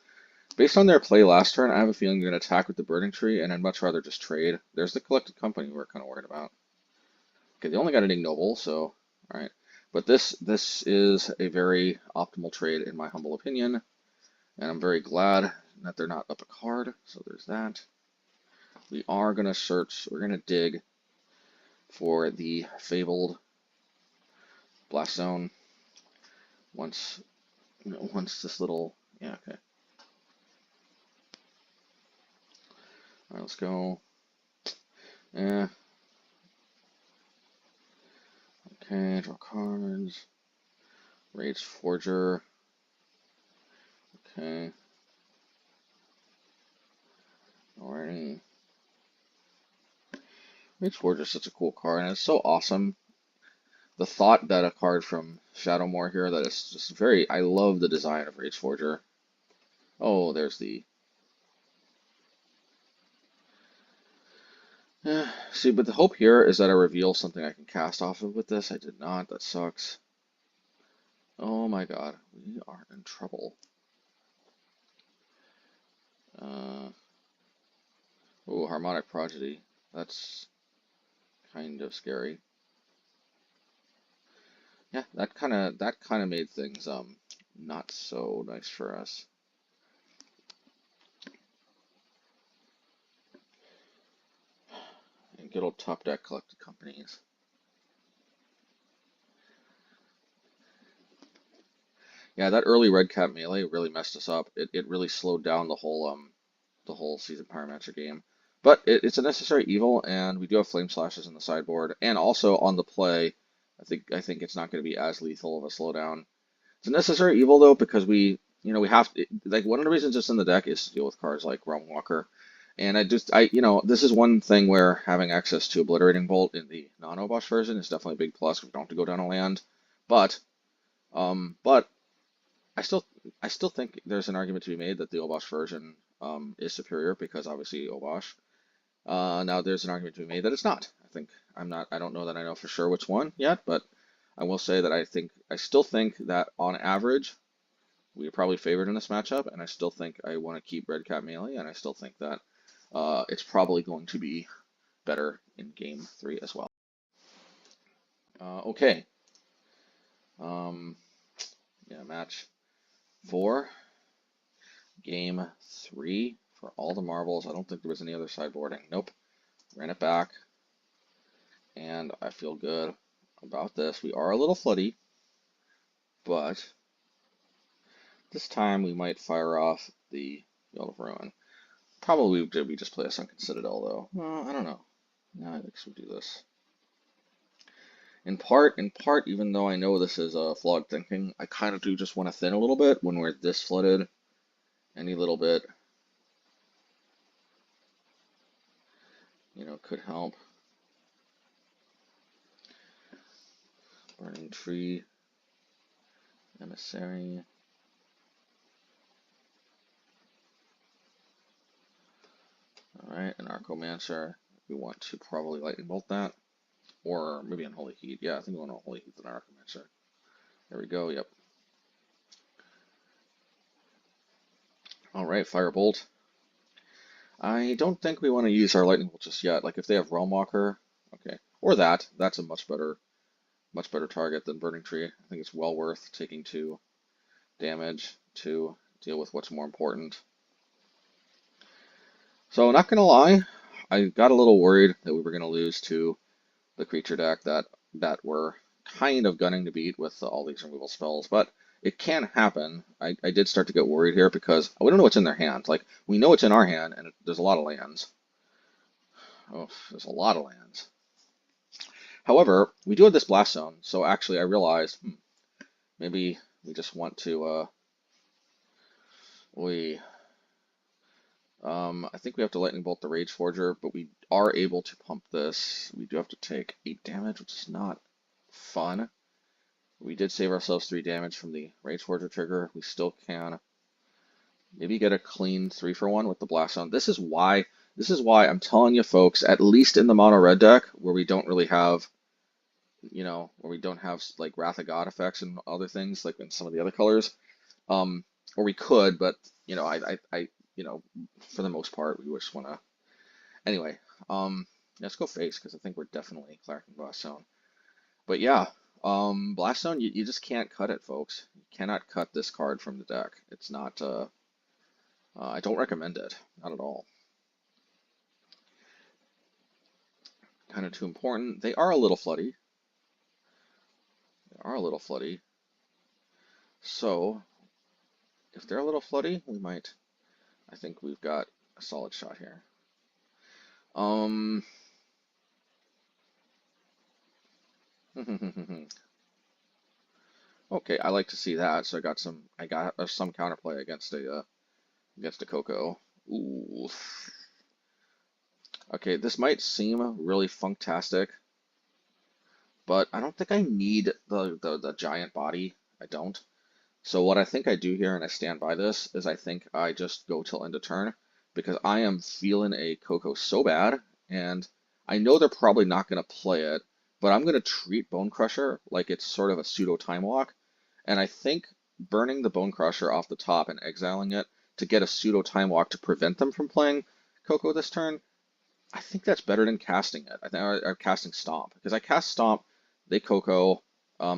S1: Based on their play last turn, I have a feeling they're gonna attack with the Burning Tree, and I'd much rather just trade. There's the Collected Company we're kind of worried about. Okay, they only got an Ignoble, so alright. But this is a very optimal trade in my humble opinion, and I'm very glad that they're not up a card. So there's that. We are gonna search. We're gonna dig for the fabled Blast Zone. Once this little okay. All right, let's go. Yeah. Okay, draw cards. Rage Forger. Okay. Alrighty. Rage Forger is such a cool card, and it's so awesome. The thought that a card from Shadowmoor here that is just very. I love the design of Rage Forger. Oh, there's the. See, but the hope here is that I reveal something I can cast off of with this. I did not. That sucks. Oh my god, we are in trouble. Oh, Harmonic Prodigy. That's kind of scary. Yeah, that kind of made things not so nice for us. And good old top deck Collected Companies. Yeah, that early Redcap Melee really messed us up. It really slowed down the whole Seasoned Pyromancer game. But it's a necessary evil, and we do have Flame Slashes in the sideboard, and also on the play, I think it's not going to be as lethal of a slowdown. It's a necessary evil though because we have to, like one of the reasons it's in the deck is to deal with cards like Realm Walker. And this is one thing where having access to Obliterating Bolt in the non-Obosh version is definitely a big plus. We don't have to go down a land, but I still I still think there's an argument to be made that the Obosh version is superior because obviously Obosh. Now there's an argument to be made that it's not. I don't know that I know for sure which one yet, but I will say that I still think that on average we are probably favored in this matchup, and I still think I want to keep Redcap Melee, and I still think that it's probably going to be better in game 3 as well. Okay. Yeah, match 4, game 3 for all the marbles. I don't think there was any other sideboarding. Nope. Ran it back, and I feel good about this. We are a little floody, but this time we might fire off the Field of Ruin. Probably did we just play a Sunken Citadel though? Well, I don't know. No, I think we do this. In part, even though I know this is flawed thinking, I kind of do just want to thin a little bit when we're this flooded. Any little bit, could help. Burning Tree, Emissary. Alright, an Arcomancer. We want to probably Lightning Bolt that. Or maybe Unholy Heat. Yeah, I think we want Unholy Heat than Arcomancer. There we go, yep. Alright, Firebolt. I don't think we want to use our Lightning Bolt just yet. Like if they have Realm Walker, okay. Or that's a much better target than Burning Tree. I think it's well worth taking 2 damage to deal with what's more important. So not gonna lie, I got a little worried that we were gonna lose to the creature deck that we're kind of gunning to beat with all these removal spells, but it can happen. I did start to get worried here because we don't know what's in their hand. Like, we know it's in our hand, and there's a lot of lands. Oh, there's a lot of lands. However, we do have this Blast Zone, so actually I realized, maybe we just want to, I think we have to Lightning Bolt the Rage Forger, but we are able to pump this. We do have to take 8 damage, which is not fun. We did save ourselves 3 damage from the Rage Forger trigger. We still can maybe get a clean 3-for-1 with the Blast Zone. This is why I'm telling you folks, at least in the mono red deck, where we don't really have, where we don't have like Wrath of God effects and other things like in some of the other colors, or we could, but for the most part, we just want to. Anyway, let's go face because I think we're definitely clarking Blast Zone. But yeah, Blast Zone, you just can't cut it, folks. You cannot cut this card from the deck. It's not. I don't recommend it, not at all. Kind of too important. They are a little floody. So if they're a little floody, we might. I think we've got a solid shot here. Okay, I like to see that. So I got some counterplay against a Coco. Ooh. Okay, this might seem really funktastic, but I don't think I need the giant body. I don't. So what I think I do here, and I stand by this, is I think I just go till end of turn because I am feeling a Coco so bad, and I know they're probably not going to play it, but I'm going to treat Bonecrusher like it's sort of a pseudo time walk, and I think burning the Bonecrusher off the top and exiling it to get a pseudo time walk to prevent them from playing Coco this turn, I think that's better than casting it. I think or casting Stomp, because I cast Stomp, they Coco,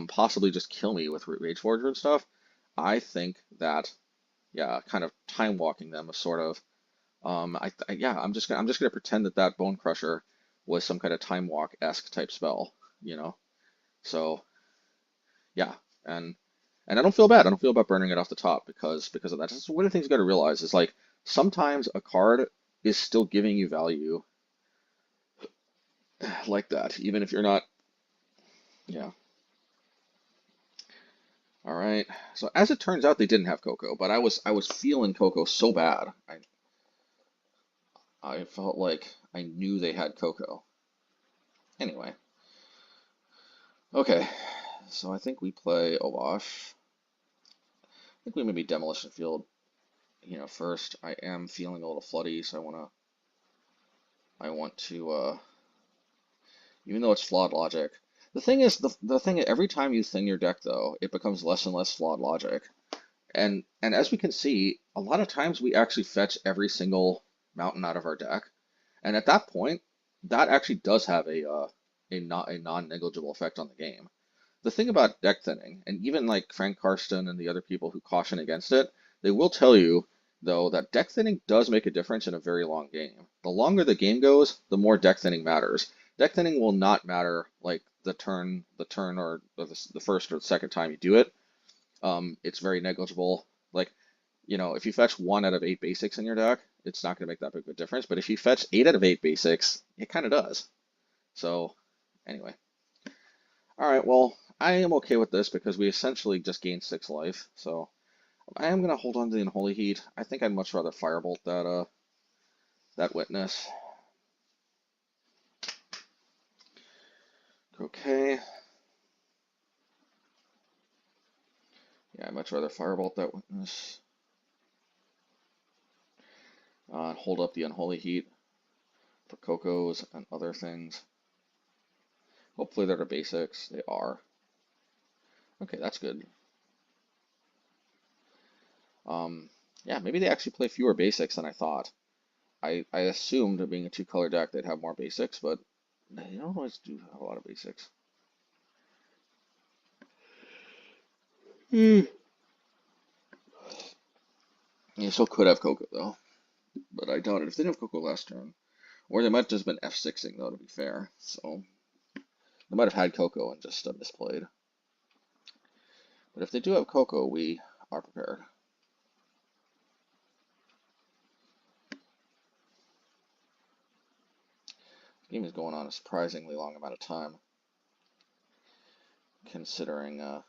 S1: possibly just kill me with Rage Forger and stuff. I think that, yeah, kind of time walking them is sort of, I'm just gonna pretend that Bonecrusher was some kind of time walk-esque type spell, So, yeah, and I don't feel bad. I don't feel about burning it off the top because of that. That's one of the things you got to realize is like sometimes a card is still giving you value like that, even if you're not, yeah. All right. So as it turns out, they didn't have Coco, but I was feeling Coco so bad. I felt like I knew they had Coco. Anyway, okay. So I think we play Obosh. I think we maybe Demolition Field. First. I am feeling a little floody, so I want to even though it's flawed logic. The thing is, the thing every time you thin your deck though, it becomes less and less flawed logic. And as we can see, a lot of times we actually fetch every single mountain out of our deck, and at that point, that actually does have a non-negligible effect on the game. The thing about deck thinning, and even like Frank Karsten and the other people who caution against it, they will tell you though that deck thinning does make a difference in a very long game. The longer the game goes, the more deck thinning matters. Deck thinning will not matter like the turn or the first or the second time you do it. It's very negligible. Like, if you fetch 1 out of 8 basics in your deck, it's not going to make that big of a difference. But if you fetch 8 out of 8 basics, it kind of does. So, anyway. All right, well, I am okay with this because we essentially just gained 6 life. So, I am going to hold on to the Unholy Heat. I think I'd much rather Firebolt that Witness. Okay. Yeah, I'd much rather Firebolt that Witness. Hold up the Unholy Heat for Cocos and other things. Hopefully they're the basics. They are. Okay, that's good. Yeah, maybe they actually play fewer basics than I thought. I assumed being a 2-color deck they'd have more basics, but they don't always do have a lot of basics. Hmm. You still could have Coco though, but I doubt it. If they didn't have Coco last turn, or they might have just been F6ing though, to be fair. So they might have had Coco and just misplayed. But if they do have Coco, we are prepared. The game is going on a surprisingly long amount of time, considering that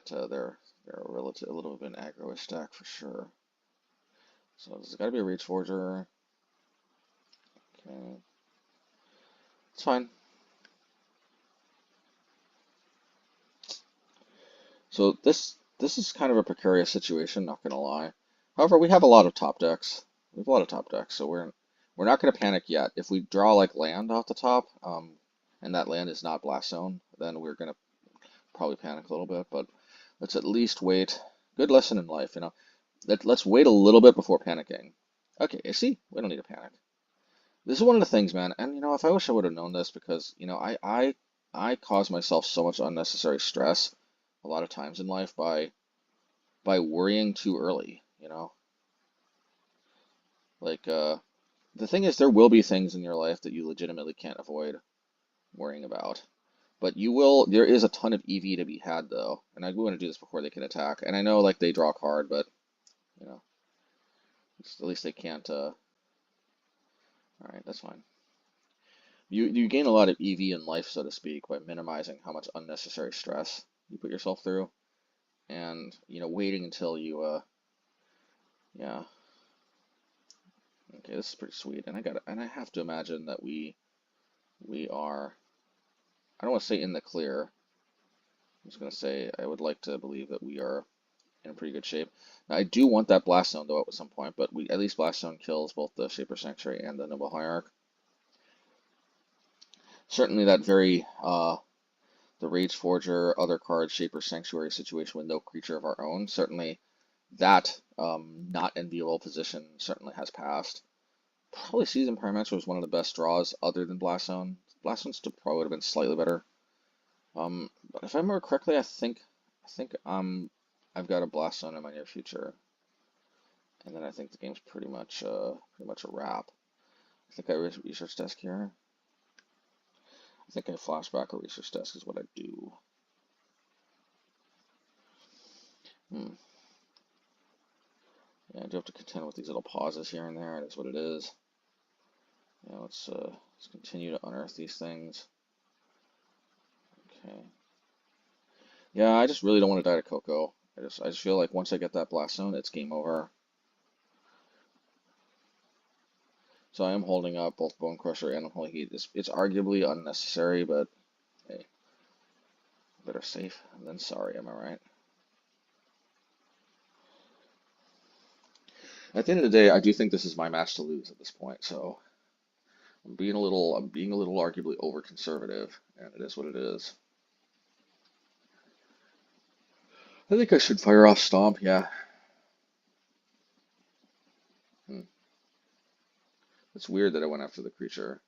S1: they're a little bit an aggro-ish deck for sure. So there's got to be a Reach Forger. Okay, it's fine. So this is kind of a precarious situation, not gonna lie. However, we have a lot of top decks. We have a lot of top decks, so we're not gonna panic yet. If we draw like land off the top, and that land is not Blast Zone, then we're gonna probably panic a little bit. But let's at least wait. Good lesson in life, Let's wait a little bit before panicking. Okay, see, we don't need to panic. This is one of the things, man. And if I wish I would have known this because I cause myself so much unnecessary stress a lot of times in life by worrying too early, Like the thing is there will be things in your life that you legitimately can't avoid worrying about. But there is a ton of EV to be had though. And I want to do this before they can attack. And I know like they draw a card, but at least they can't alright, that's fine. You gain a lot of EV in life, so to speak, by minimizing how much unnecessary stress you put yourself through. And waiting until you yeah. Okay, this is pretty sweet. And I have to imagine that we are, I don't want to say in the clear. I'm just gonna say I would like to believe that we are in pretty good shape. Now I do want that Blast Zone though at some point, but at least Blast Zone kills both the Shaper Sanctuary and the Noble Hierarch. Certainly that very the Rage Forger, other cards, Shaper Sanctuary situation with no creature of our own, certainly that not enviable position certainly has passed. Probably Seasoned Pyromancer was one of the best draws other than Blast Zone. Blast Zone still probably would have been slightly better. But if I remember correctly, I think I've got a Blast Zone in my near future. And then I think the game's pretty much a wrap. I think I research desk here. I think I flashback a research desk is what I do. Yeah, I do have to contend with these little pauses here and there. That's what it is. Yeah, let's continue to unearth these things. Okay. Yeah, I just really don't want to die to Coco. I just feel like once I get that Blast Zone, it's game over. So I am holding up both Bonecrusher and Unholy Heat. It's arguably unnecessary, but hey, better safe than sorry, am I right? At the end of the day, I do think this is my match to lose at this point, so I'm being a little arguably over conservative, and it is what it is. I think I should fire off Stomp, yeah. Hmm. It's weird that I went after the creature.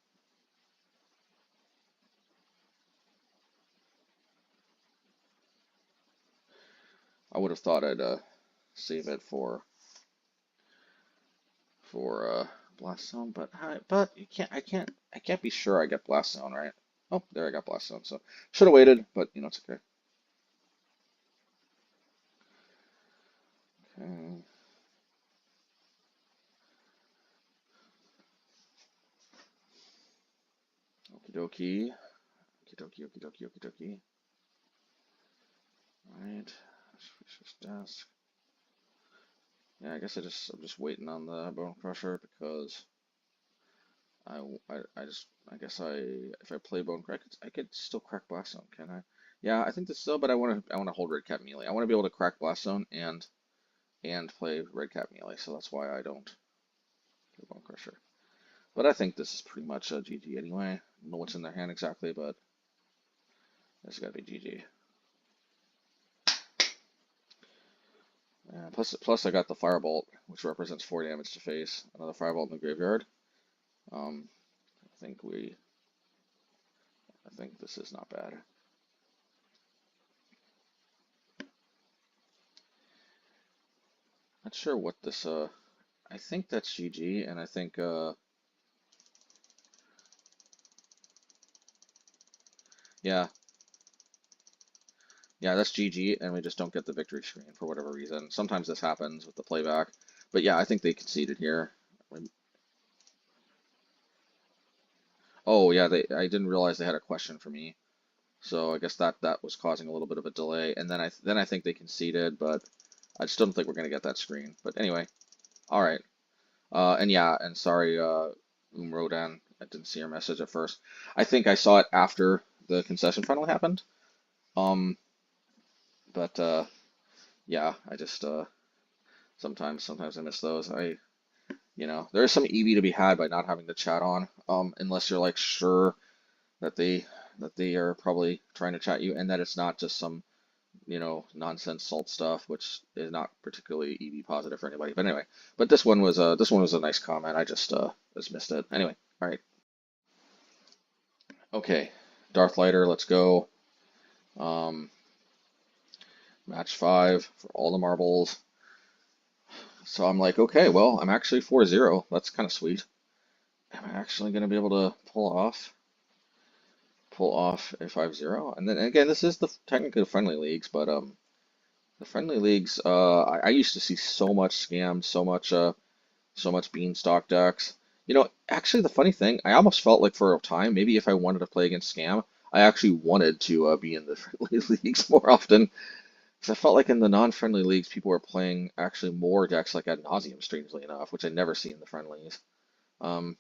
S1: I would have thought I'd save it for Blast Zone, but I can't be sure I get Blast Zone, right? Oh, there I got Blast Zone, so should have waited, but it's okay. Okay. Okie dokie. Okie dokie, okie dokie, okie dokie. Alright. Switch desk. Yeah, I guess I'm just waiting on the Bone Crusher because I guess if I play Bone Crack, I could still crack Blast Zone, can I? Yeah, I think this still, but I want to hold Redcap Melee. I want to be able to crack Blast Zone and play Redcap Melee, so that's why I don't play Bone Crusher. But I think this is pretty much a GG anyway. I don't know what's in their hand exactly, but it's got to be GG. Plus I got the Firebolt, which represents 4 damage to face. Another Firebolt in the graveyard. Um, I think this is not bad. Not sure what this I think that's GG, and I think yeah, yeah, that's GG, and we just don't get the victory screen for whatever reason. Sometimes this happens with the playback, but yeah, I think they conceded here. Oh yeah, I didn't realize they had a question for me. So I guess that was causing a little bit of a delay, and then I think they conceded, but I just don't think we're gonna get that screen. But anyway, all right. And yeah, and sorry, Rodan, I didn't see your message at first. I think I saw it after the concession finally happened. Um, but yeah, I just sometimes I miss those. There is some EV to be had by not having the chat on. Unless you're like sure that they are probably trying to chat you, and that it's not just some nonsense salt stuff, which is not particularly EV positive for anybody. But anyway, but this one was a nice comment. I just missed it. Anyway, all right. Okay, Darth Lighter, let's go. Um, match 5 for all the marbles. So I'm like, okay, well, I'm actually 4-0. That's kind of sweet. Am I actually going to be able to pull off a 5-0? And then again, this is technically the friendly leagues, but the friendly leagues, I used to see so much scam, so much beanstalk decks. Actually, the funny thing, I almost felt like for a time, maybe if I wanted to play against scam, I actually wanted to be in the friendly leagues more often. Because I felt like in the non-friendly leagues, people were playing actually more decks like ad nauseum, strangely enough, which I never see in the friendlies. Um,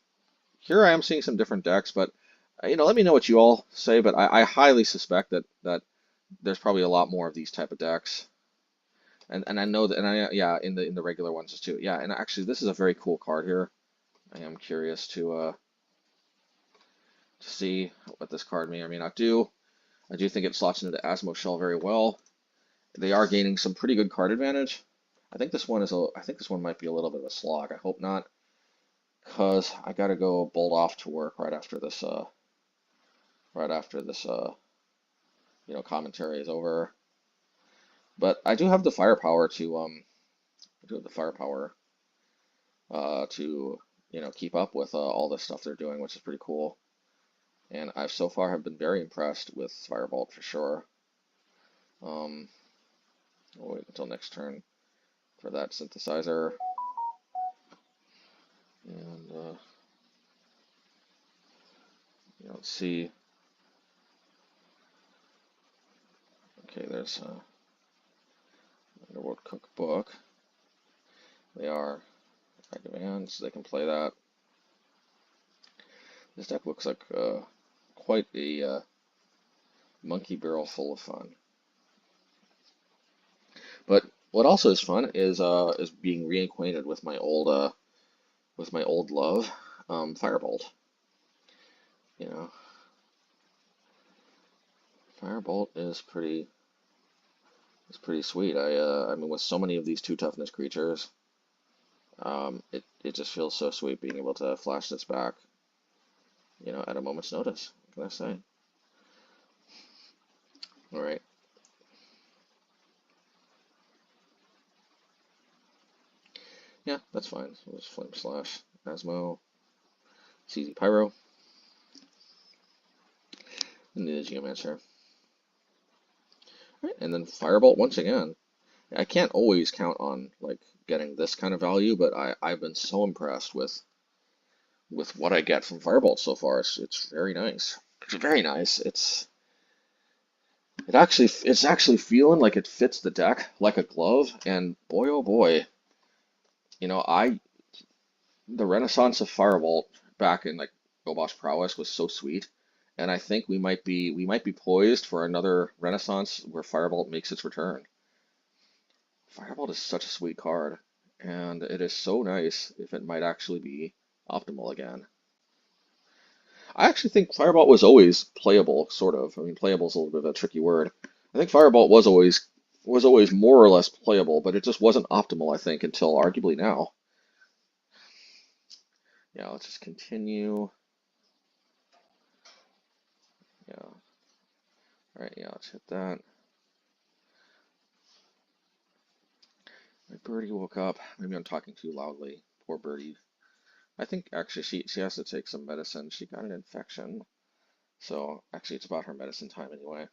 S1: Here I am seeing some different decks, but let me know what you all say. But I highly suspect that there's probably a lot more of these type of decks, and I know that, and yeah, in the regular ones too. Yeah, and actually, this is a very cool card here. I am curious to see what this card may or may not do. I do think it slots into the Asmo shell very well. They are gaining some pretty good card advantage. I think this one might be a little bit of a slog. I hope not, because I gotta go bolt off to work right after this commentary is over. But I do have the firepower to keep up with all the stuff they're doing, which is pretty cool. And I've so far have been very impressed with Firebolt for sure. We'll wait until next turn for that synthesizer. And let's see. Okay, there's Underworld Cookbook. They are high demand, so they can play that. This deck looks like quite a monkey barrel full of fun. But what also is fun is being reacquainted with my old love, Firebolt. You know, Firebolt is pretty sweet. I mean, with so many of these 2 toughness creatures, it just feels so sweet being able to flash this back, you know, at a moment's notice. What can I say? All right. Yeah, that's fine. So we'll just Flame Slash, Asmo, Seasoned Pyro, and the Geomancer. Right, and then Firebolt once again. I can't always count on like getting this kind of value, but I've been so impressed with what I get from Firebolt so far. It's very nice. It's very nice. It's actually feeling like it fits the deck like a glove, and boy oh boy, you know, the renaissance of Firebolt back in like Obosh Prowess was so sweet, and I think we might be poised for another renaissance where Firebolt makes its return. Firebolt is such a sweet card, and it is so nice if it might actually be optimal again. I actually think Firebolt was always playable, sort of. I mean, playable is a little bit of a tricky word. I think Firebolt was always more or less playable, but it just wasn't optimal, I think, until arguably now. Yeah, let's just continue. Yeah. All right, yeah, let's hit that. My birdie woke up. Maybe I'm talking too loudly. Poor birdie. I think actually she has to take some medicine. She got an infection. So actually it's about her medicine time anyway.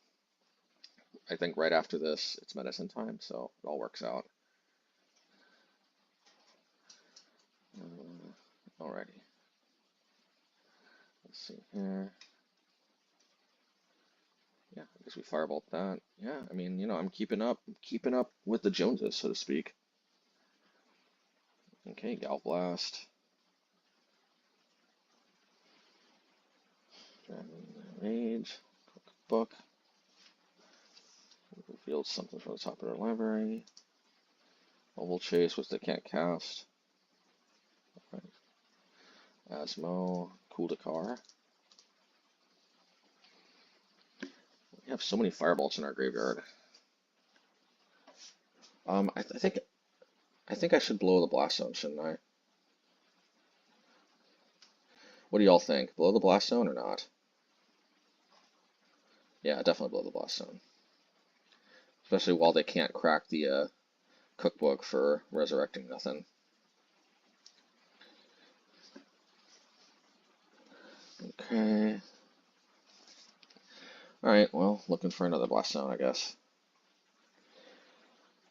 S1: I think right after this it's medicine time, so it all works out. Alrighty. Let's see here. Yeah, I guess we firebolt that. Yeah, I mean, you know, I'm keeping up with the Joneses, so to speak. Okay, Gal Blast. Rage. Book. Revealed something from the top of their library. Mobile Chase, which they can't cast. Right. Asmo, Cool Dakar. We have so many firebolts in our graveyard. I think I should blow the Blast Zone, shouldn't I? What do y'all think? Blow the Blast Zone or not? Yeah, definitely blow the Blast Zone. Especially while they can't crack the cookbook for resurrecting nothing. Okay. Alright, well, looking for another Blast Zone, I guess.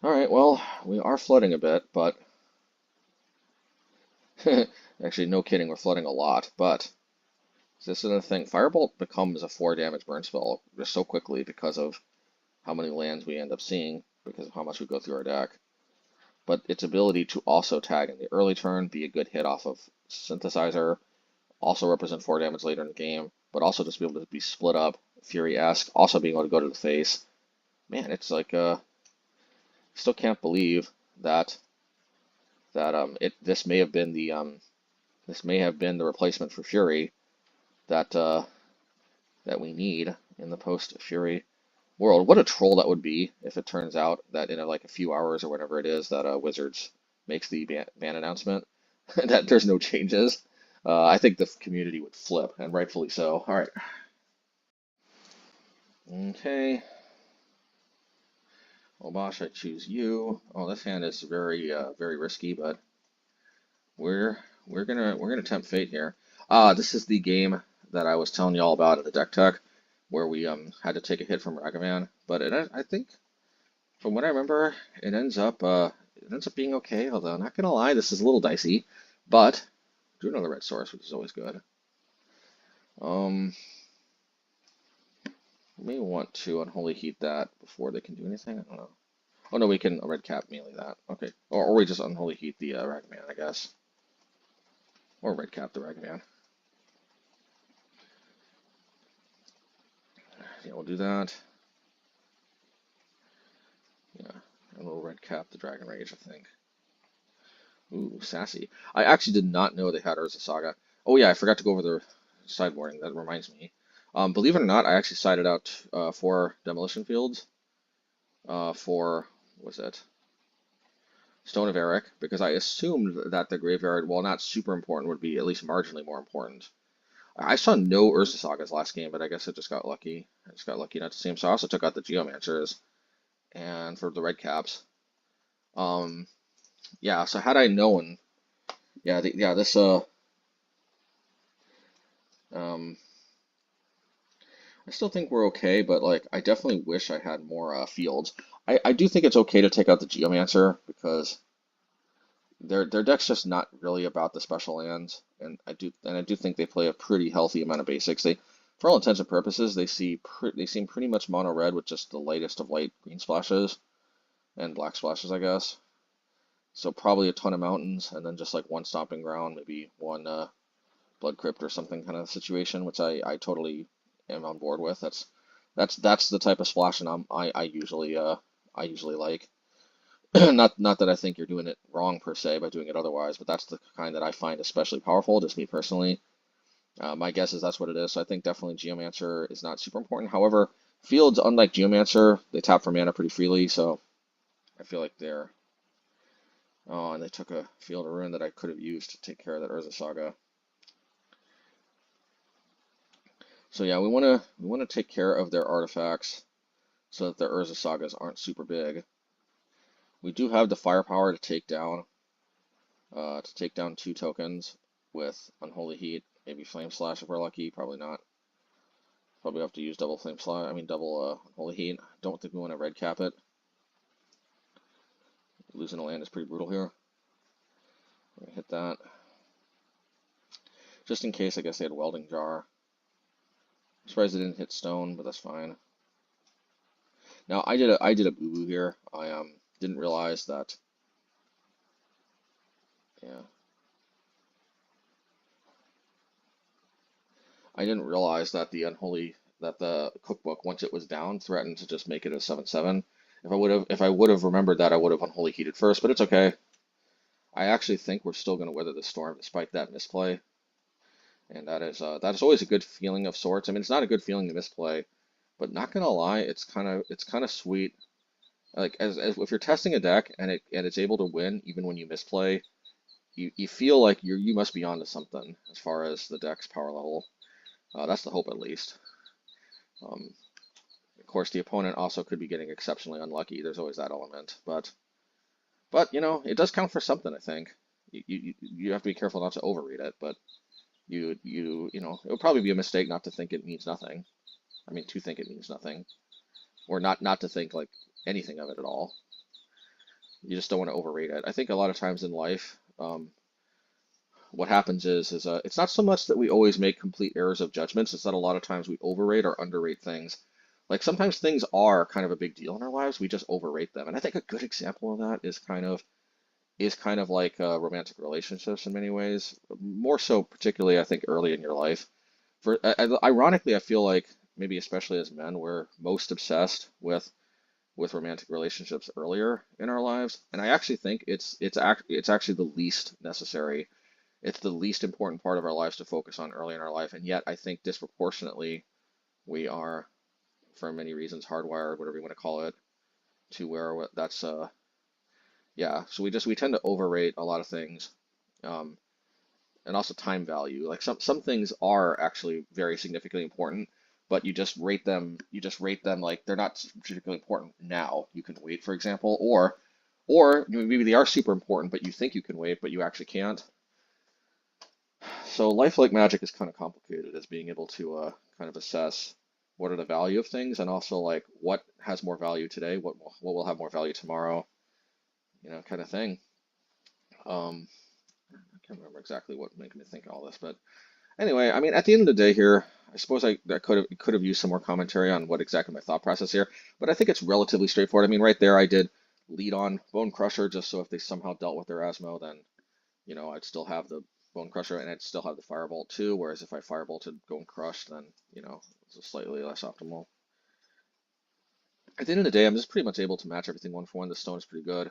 S1: Alright, well, we are flooding a bit, but... Actually, no kidding, we're flooding a lot, but... This is the thing, Firebolt becomes a 4 damage burn spell just so quickly because of how many lands we end up seeing, because of how much we go through our deck. But its ability to also tag in the early turn, be a good hit off of Synthesizer, also represent 4 damage later in the game, but also just be able to be split up, Fury-esque, also being able to go to the face. Man, it's like, still can't believe that this may have been the replacement for Fury that that we need in the post-Fury world. What a troll that would be if it turns out that in like a few hours or whatever it is that Wizards makes the ban announcement that there's no changes. I think the community would flip, and rightfully so. All right. Okay. Obosh, I choose you. Oh, this hand is very very risky, but we're gonna tempt fate here. This is the game that I was telling y'all about at the deck tech, where we had to take a hit from Ragavan. But I think, from what I remember, it ends up being okay. Although not gonna lie, this is a little dicey. But do another red source, which is always good. We may want to Unholy Heat that before they can do anything. I don't know. Oh no, we can Redcap Melee that. Okay. Or we just Unholy Heat the Ragavan, I guess. Or Redcap the Ragavan. Yeah, we'll do that. Yeah. And we'll Redcap the Dragon Rage, I think. Ooh, sassy. I actually did not know they had Urza Saga. Oh yeah, I forgot to go over the sideboarding. That reminds me. Believe it or not, I actually sided out 4 Demolition Fields for, what was it? Stone of Erech, because I assumed that the graveyard, while not super important, would be at least marginally more important. I saw no Urza Sagas last game, but I guess I just got lucky. I just got lucky not to see them. So I also took out the Geomancers and for the red caps. Yeah. So had I known, yeah, this um, I still think we're okay, but like I definitely wish I had more fields. I do think it's okay to take out the Geomancer because their deck's just not really about the special lands, and I do think they play a pretty healthy amount of basics. They, for all intents and purposes, they seem pretty much mono red with just the lightest of light green splashes and black splashes, I guess. So probably a ton of mountains, and then just like one stomping ground, maybe one blood crypt or something kind of situation, which I totally am on board with. That's the type of splashing I usually like. Not that I think you're doing it wrong per se by doing it otherwise, but that's the kind that I find especially powerful, just me personally. My guess is that's what it is. So I think definitely Geomancer is not super important. However, fields, unlike Geomancer, they tap for mana pretty freely, so I feel like they're. Oh, and they took a Field of Ruin that I could have used to take care of that Urza Saga. So yeah, we wanna take care of their artifacts so that their Urza Sagas aren't super big. We do have the firepower to take down 2 tokens with Unholy Heat, maybe Flame Slash if we're lucky, probably not. Probably have to use double Flame Slash, I mean double Unholy Heat. Don't think we want to red cap it. Losing a land is pretty brutal here. We're gonna hit that. Just in case, I guess they had Welding Jar. I'm surprised they didn't hit Stone, but that's fine. Now I did a boo-boo here. I didn't realize that. Yeah. I didn't realize that the cookbook, once it was down, threatened to just make it a 7/7. If I would have remembered that, I would have Unholy Heated first, but it's okay. I actually think we're still going to weather the storm despite that misplay, and that is always a good feeling of sorts. I mean, it's not a good feeling to misplay, but not gonna lie, it's kind of sweet. Like as if you're testing a deck and it's able to win even when you misplay, you feel like you must be onto something as far as the deck's power level. That's the hope at least. Um, of course, the opponent also could be getting exceptionally unlucky. There's always that element, but you know, it does count for something, I think. You have to be careful not to overread it, but you know, it would probably be a mistake not to think it means nothing. I mean, to think it means nothing, or not to think like anything of it at all. You just don't want to overrate it. I think a lot of times in life, what happens is it's not so much that we always make complete errors of judgments. It's that a lot of times we overrate or underrate things. Like sometimes things are kind of a big deal in our lives. We just overrate them. And I think a good example of that is kind of like romantic relationships in many ways. More so, particularly I think early in your life. Ironically, I feel like maybe especially as men, we're most obsessed with romantic relationships earlier in our lives, and I actually think it's actually the least necessary. It's the least important part of our lives to focus on early in our life, and yet I think disproportionately we are, for many reasons, hardwired, whatever you want to call it, to where that's yeah. So we tend to overrate a lot of things, um, and also time value. Like some things are actually very significantly important, but you just rate them like they're not particularly important now. You can wait, for example, or maybe they are super important, but you think you can wait, but you actually can't. So life like magic is kind of complicated as being able to kind of assess what are the value of things and also like what has more value today, what will have more value tomorrow, kind of thing. I can't remember exactly what made me think all this, but Anyway, I mean, at the end of the day here, I suppose I could have used some more commentary on what exactly my thought process here, but I think it's relatively straightforward. I mean, right there, I did lead on Bonecrusher just so if they somehow dealt with their Asmo, then I'd still have the Bonecrusher and I'd still have the Firebolt too. Whereas if I Firebolted Bone Crush, then it's a slightly less optimal. At the end of the day, I'm just pretty much able to match everything one for one. The stone is pretty good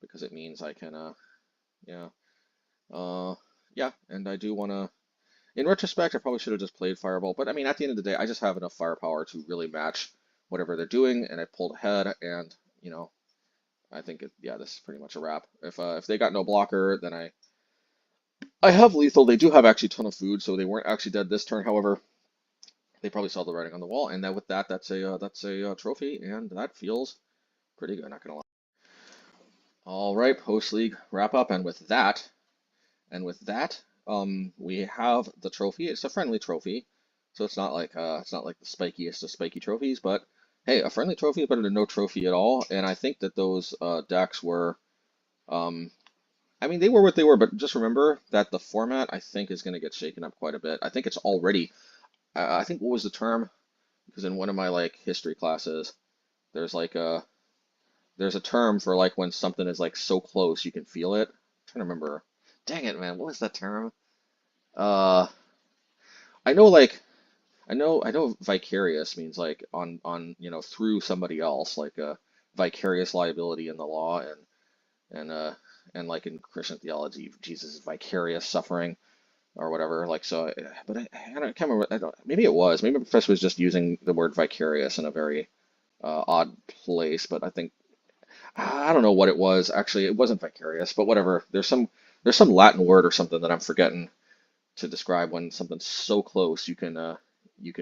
S1: because it means I can, yeah, uh, yeah, and I do want to. In retrospect, I probably should have just played Firebolt, but I mean, at the end of the day, I just have enough firepower to really match whatever they're doing, and I pulled ahead, and I think yeah, this is pretty much a wrap. If they got no blocker, then I have lethal. They do have actually a ton of food, so they weren't actually dead this turn. However, they probably saw the writing on the wall, and that with that, that's a trophy, and that feels pretty good. Not gonna lie. All right, post league wrap up, and with that, we have the trophy. It's a friendly trophy, so it's not like the spikiest of spiky trophies, but hey, a friendly trophy is better than no trophy at all. And I think that those decks were, um, I mean, they were what they were, but just remember that the format I think is going to get shaken up quite a bit. I think it's already. I think what was the term? Because in one of my like history classes, there's like there's a term for like when something is like so close you can feel it. I'm trying to remember. Dang it, man, what was that term? Uh, I know like I know vicarious means like on through somebody else, like a vicarious liability in the law, and and like in Christian theology, Jesus is vicarious suffering or whatever. Like so, but I can't remember. Maybe it was. Maybe the professor was just using the word vicarious in a very odd place. But I don't know what it was. Actually, it wasn't vicarious, but whatever. There's some Latin word or something that I'm forgetting to describe when something's so close you can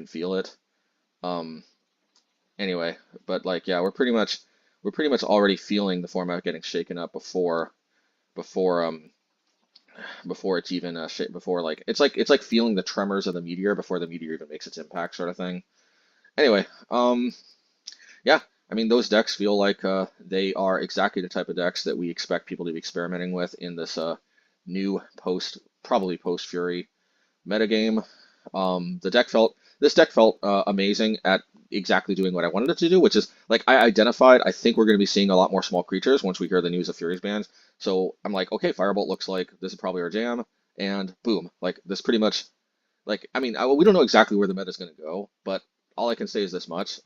S1: feel it. Um, anyway, but like yeah, we're pretty much already feeling the format getting shaken up before before it's even before like it's like feeling the tremors of the meteor before the meteor even makes its impact sort of thing. Anyway, yeah, I mean those decks feel like they are exactly the type of decks that we expect people to be experimenting with in this new probably post Fury metagame. This deck felt amazing at exactly doing what I wanted it to do, which is like I identified. I think we're going to be seeing a lot more small creatures once we hear the news of Fury's bans. So I'm like, okay, Firebolt looks like this is probably our jam, and boom, like this pretty much like I mean we don't know exactly where the meta is going to go, but all I can say is this much.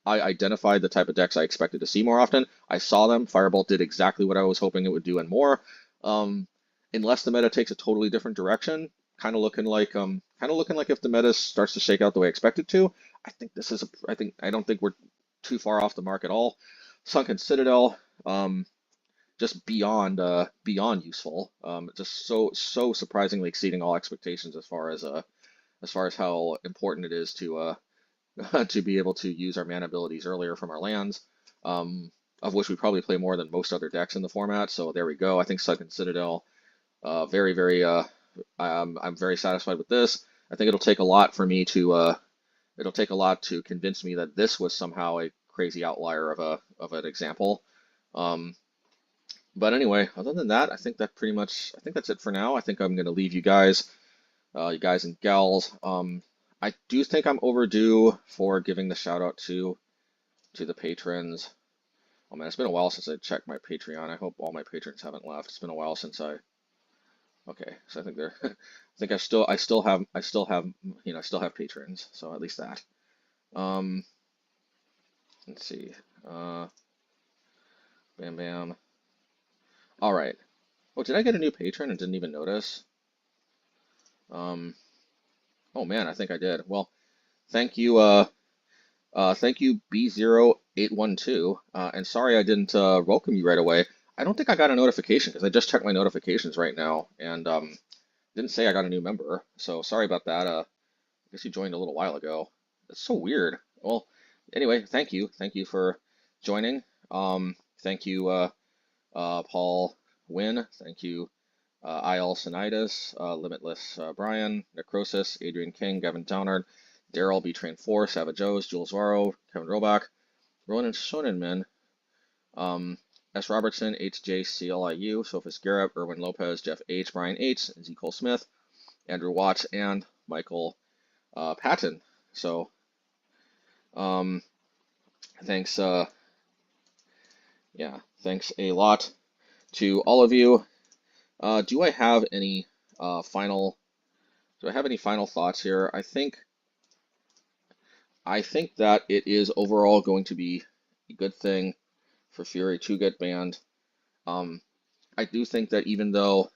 S1: I identified the type of decks I expected to see more often. I saw them. Firebolt did exactly what I was hoping it would do and more. Um, Unless the meta takes a totally different direction, kind of looking like if the meta starts to shake out the way I expect it to. I don't think we're too far off the mark at all. Sunken Citadel, um, just beyond useful. Just so surprisingly exceeding all expectations as far as how important it is to to be able to use our mana abilities earlier from our lands, of which we probably play more than most other decks in the format. So there we go. I think Sunken Citadel, very very I'm very satisfied with this. I think it'll take a lot to convince me that this was somehow a crazy outlier of an example. Um, but anyway, other than that, I think that's it for now. I think I'm gonna leave you guys and gals. I do think I'm overdue for giving the shout out to the patrons. Oh man, it's been a while since I checked my Patreon. I hope all my patrons haven't left. It's been a while since I. Okay, so I think they're. I think I still have patrons. So at least that. Um, let's see. Uh, Bam bam. All right. Oh, did I get a new patron and didn't even notice? Um, oh man, I think I did. Well, thank you. Thank you B0812. And sorry I didn't welcome you right away. I don't think I got a notification because I just checked my notifications right now and didn't say I got a new member. So sorry about that. I guess you joined a little while ago. That's so weird. Well, anyway, thank you. Thank you for joining. Thank you, Paul Wynn. Thank you, IL Sinitis, Limitless Brian, Necrosis, Adrian King, Gavin Downard, Daryl B Train 4, Savage O's, Jules Varro, Kevin Robach, Ronan Shonenman, um, S. Robertson, HJCLIU, Sophus Garrett, Erwin Lopez, Jeff H, Brian H, Z. Cole Smith, Andrew Watts, and Michael Patton. So thanks, yeah, thanks a lot to all of you. Do I have any final? Do I have any final thoughts here? I think that it is overall going to be a good thing for Fury to get banned. Um, I do think that even though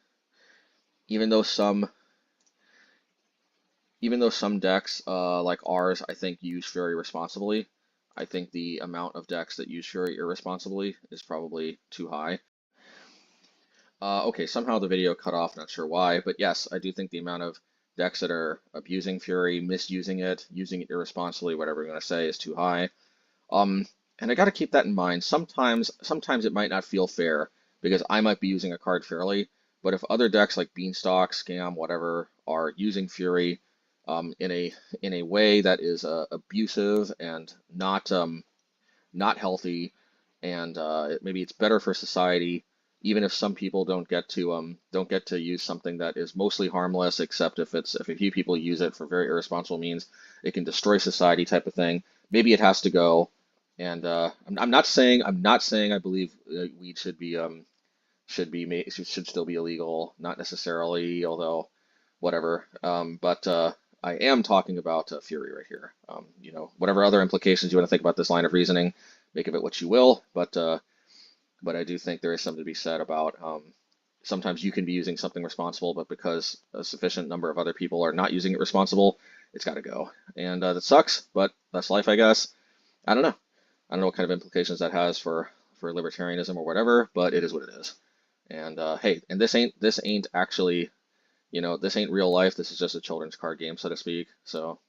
S1: some decks like ours, I think use Fury responsibly. I think the amount of decks that use Fury irresponsibly is probably too high. Okay, somehow the video cut off, not sure why, but yes, I do think the amount of decks that are abusing Fury, misusing it, using it irresponsibly, whatever you want to say, is too high. And I got to keep that in mind. Sometimes it might not feel fair because I might be using a card fairly, but if other decks like Beanstalk, Scam, whatever, are using Fury in a way that is abusive and not healthy, and maybe it's better for society, even if some people don't get to use something that is mostly harmless, except if a few people use it for very irresponsible means, it can destroy society type of thing. Maybe it has to go. And I'm not saying I believe weed should still be illegal, not necessarily, although whatever. But I am talking about Fury right here. Whatever other implications you want to think about this line of reasoning, make of it what you will. But I do think there is something to be said about sometimes you can be using something responsible, but because a sufficient number of other people are not using it responsible, it's got to go. And that sucks, but that's life, I guess. I don't know. I don't know what kind of implications that has for libertarianism or whatever, but it is what it is. And hey, and this ain't actually, this ain't real life. This is just a children's card game, so to speak. So,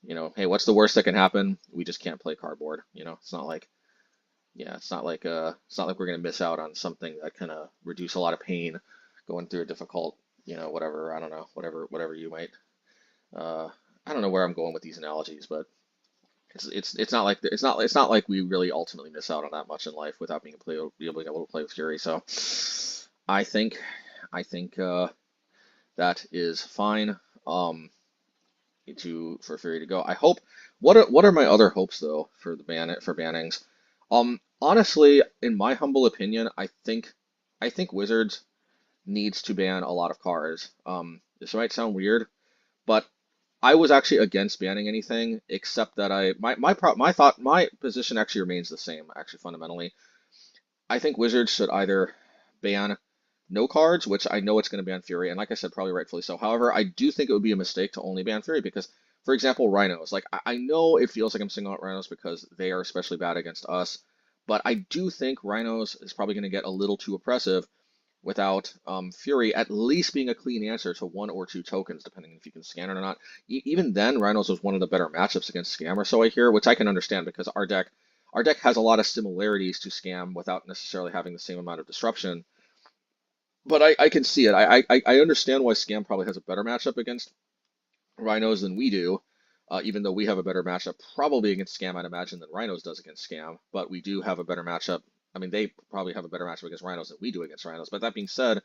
S1: hey, what's the worst that can happen? We just can't play cardboard. It's not like, yeah, it's not like we're gonna miss out on something that can reduce a lot of pain going through a difficult, whatever. I don't know, whatever you might. Uh, I don't know where I'm going with these analogies, but it's not like we really ultimately miss out on that much in life without being able to play with Fury. So I think that is fine. For Fury to go. I hope. What are my other hopes though for bannings? Honestly, in my humble opinion, I think Wizards needs to ban a lot of cards. This might sound weird, but I was actually against banning anything except that my position actually remains the same, actually fundamentally. I think Wizards should either ban no cards, which I know it's going to ban Fury, and like I said, probably rightfully so. However, I do think it would be a mistake to only ban Fury because, for example, Rhinos. Like I know it feels like I'm singling out Rhinos because they are especially bad against us, but I do think Rhinos is probably going to get a little too oppressive without Fury at least being a clean answer to one or two tokens, depending if you can scan it or not. Even then, Rhinos was one of the better matchups against Scam, or so I hear, which I can understand because our deck has a lot of similarities to Scam without necessarily having the same amount of disruption. But I can see it. I understand why Scam probably has a better matchup against Rhinos than we do, even though we have a better matchup probably against Scam, I'd imagine, than Rhinos does against Scam. But we do have a better matchup. I mean, they probably have a better matchup against Rhinos than we do against Rhinos. But that being said,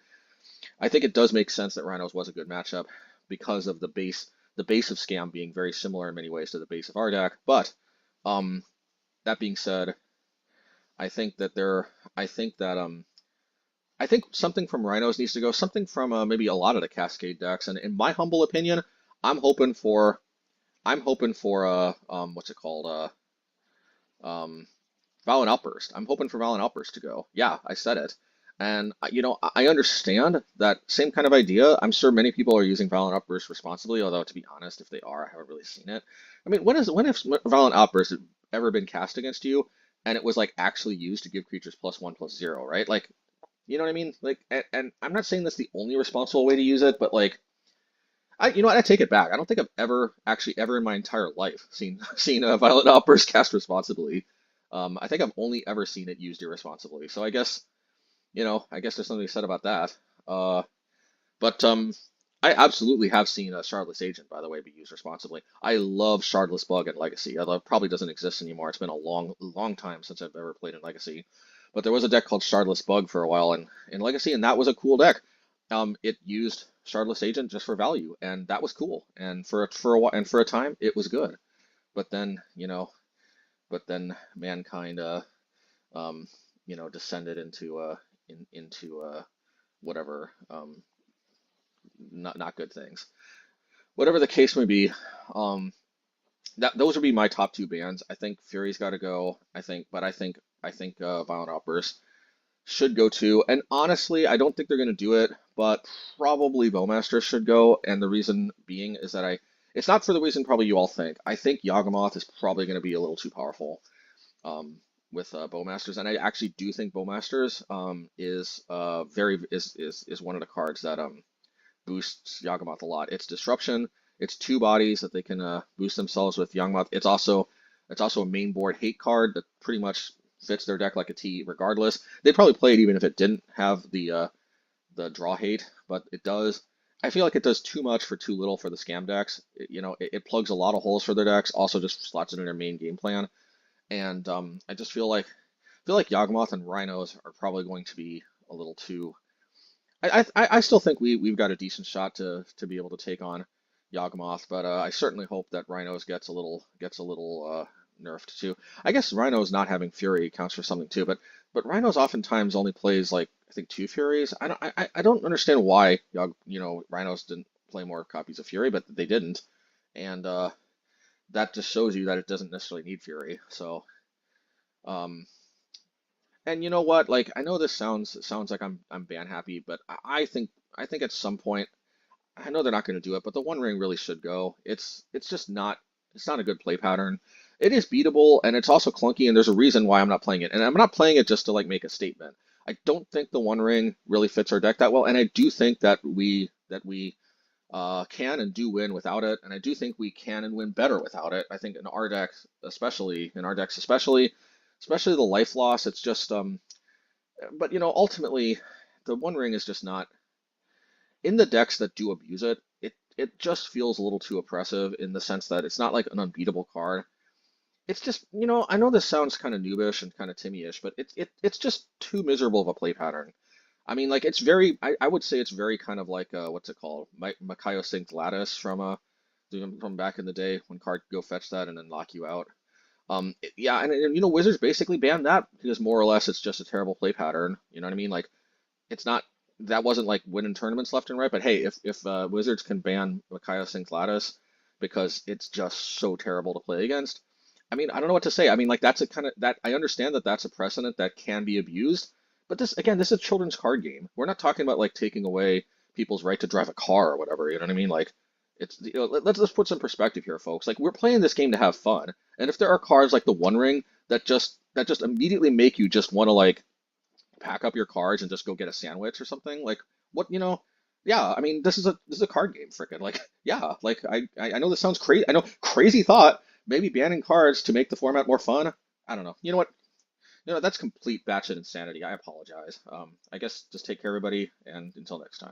S1: I think it does make sense that Rhinos was a good matchup because of the base of Scam being very similar in many ways to the base of our deck. But that being said, I think that I think something from Rhinos needs to go. Something from maybe a lot of the Cascade decks. And in my humble opinion, I'm hoping for what's it called? Um, Violent Outburst. I'm hoping for Violent Outburst to go. Yeah, I said it. And I understand that same kind of idea. I'm sure many people are using Violent Outburst responsibly, although to be honest, if they are, I haven't really seen it. I mean, when has Violent Outburst ever been cast against you and it was like actually used to give creatures +1/+0, right? Like, you know what I mean? Like, and I'm not saying that's the only responsible way to use it, but like, I take it back. I don't think I've ever in my entire life seen a Violent Outburst cast responsibly. I think I've only ever seen it used irresponsibly. So I guess there's something to be said about that. But I absolutely have seen a Shardless Agent, by the way, be used responsibly. I love Shardless Bug in Legacy, although it probably doesn't exist anymore. It's been a long time since I've ever played in Legacy. But there was a deck called Shardless Bug for a while in Legacy, and that was a cool deck. It used Shardless Agent just for value, and that was cool. And for a while, and for a time, it was good. But then, but then mankind, um, descended into whatever, not good things. Whatever the case may be, um, those would be my top two bands. I think Fury's got to go. I think Violent Outburst should go too. And honestly, I don't think they're going to do it, but probably Bowmaster should go. And the reason being is that it's not for the reason probably you all think. I think Yawgmoth is probably going to be a little too powerful um, with Bowmasters, and I actually do think Bowmasters is one of the cards that boosts Yawgmoth a lot. It's disruption. It's two bodies that they can boost themselves with Yawgmoth. It's also a main board hate card that pretty much fits their deck like a T regardless. They'd probably play it even if it didn't have the draw hate, but it does. I feel like it does too much for too little for the scam decks. It plugs a lot of holes for their decks. Also, just slots it in their main game plan. And I just feel like Yawgmoth and Rhinos are probably going to be a little too. I still think we've got a decent shot to be able to take on Yawgmoth, but I certainly hope that Rhinos gets a little nerfed too. I guess Rhinos not having Fury counts for something too, but Rhinos oftentimes only plays like I think two Furies. I don't understand why Rhinos didn't play more copies of Fury, but they didn't, and that just shows you that it doesn't necessarily need Fury. So um, and you know what? Like I know this sounds like I'm ban happy, but I think at some point I know they're not going to do it, but the One Ring really should go. It's not a good play pattern. It is beatable and it's also clunky, and there's a reason why I'm not playing it. And I'm not playing it just to like make a statement. I don't think the One Ring really fits our deck that well, and I do think that we can and do win without it, and I do think we can and win better without it. I think in our decks, especially the life loss, it's just but ultimately the One Ring is just not in the decks that do abuse it. It just feels a little too oppressive in the sense that it's not like an unbeatable card. It's just, I know this sounds kind of noobish and kind of Timmy-ish, but it's just too miserable of a play pattern. I mean, like it's I would say it's very kind of like what's it called? Makaio Synced Lattice from back in the day when card could go fetch that and then lock you out. Yeah, and Wizards basically banned that because more or less it's just a terrible play pattern. You know what I mean? Like it's not that wasn't like winning tournaments left and right, but hey, if Wizards can ban Makaio Synced Lattice because it's just so terrible to play against, I mean, I don't know what to say. I mean, like that's a kind of that I understand that that's a precedent that can be abused, but this is a children's card game. We're not talking about like taking away people's right to drive a car or whatever. You know what I mean? Like it's let's put some perspective here, folks. Like we're playing this game to have fun, and if there are cards like the One Ring that just immediately make you just want to like pack up your cards and just go get a sandwich or something, like what. Yeah, I mean, this is a card game, frickin'. Like, yeah, like I know this sounds crazy. I know crazy thought. Maybe banning cards to make the format more fun. I don't know. You know what? That's complete batshit insanity. I apologize. I guess just take care, everybody, and until next time.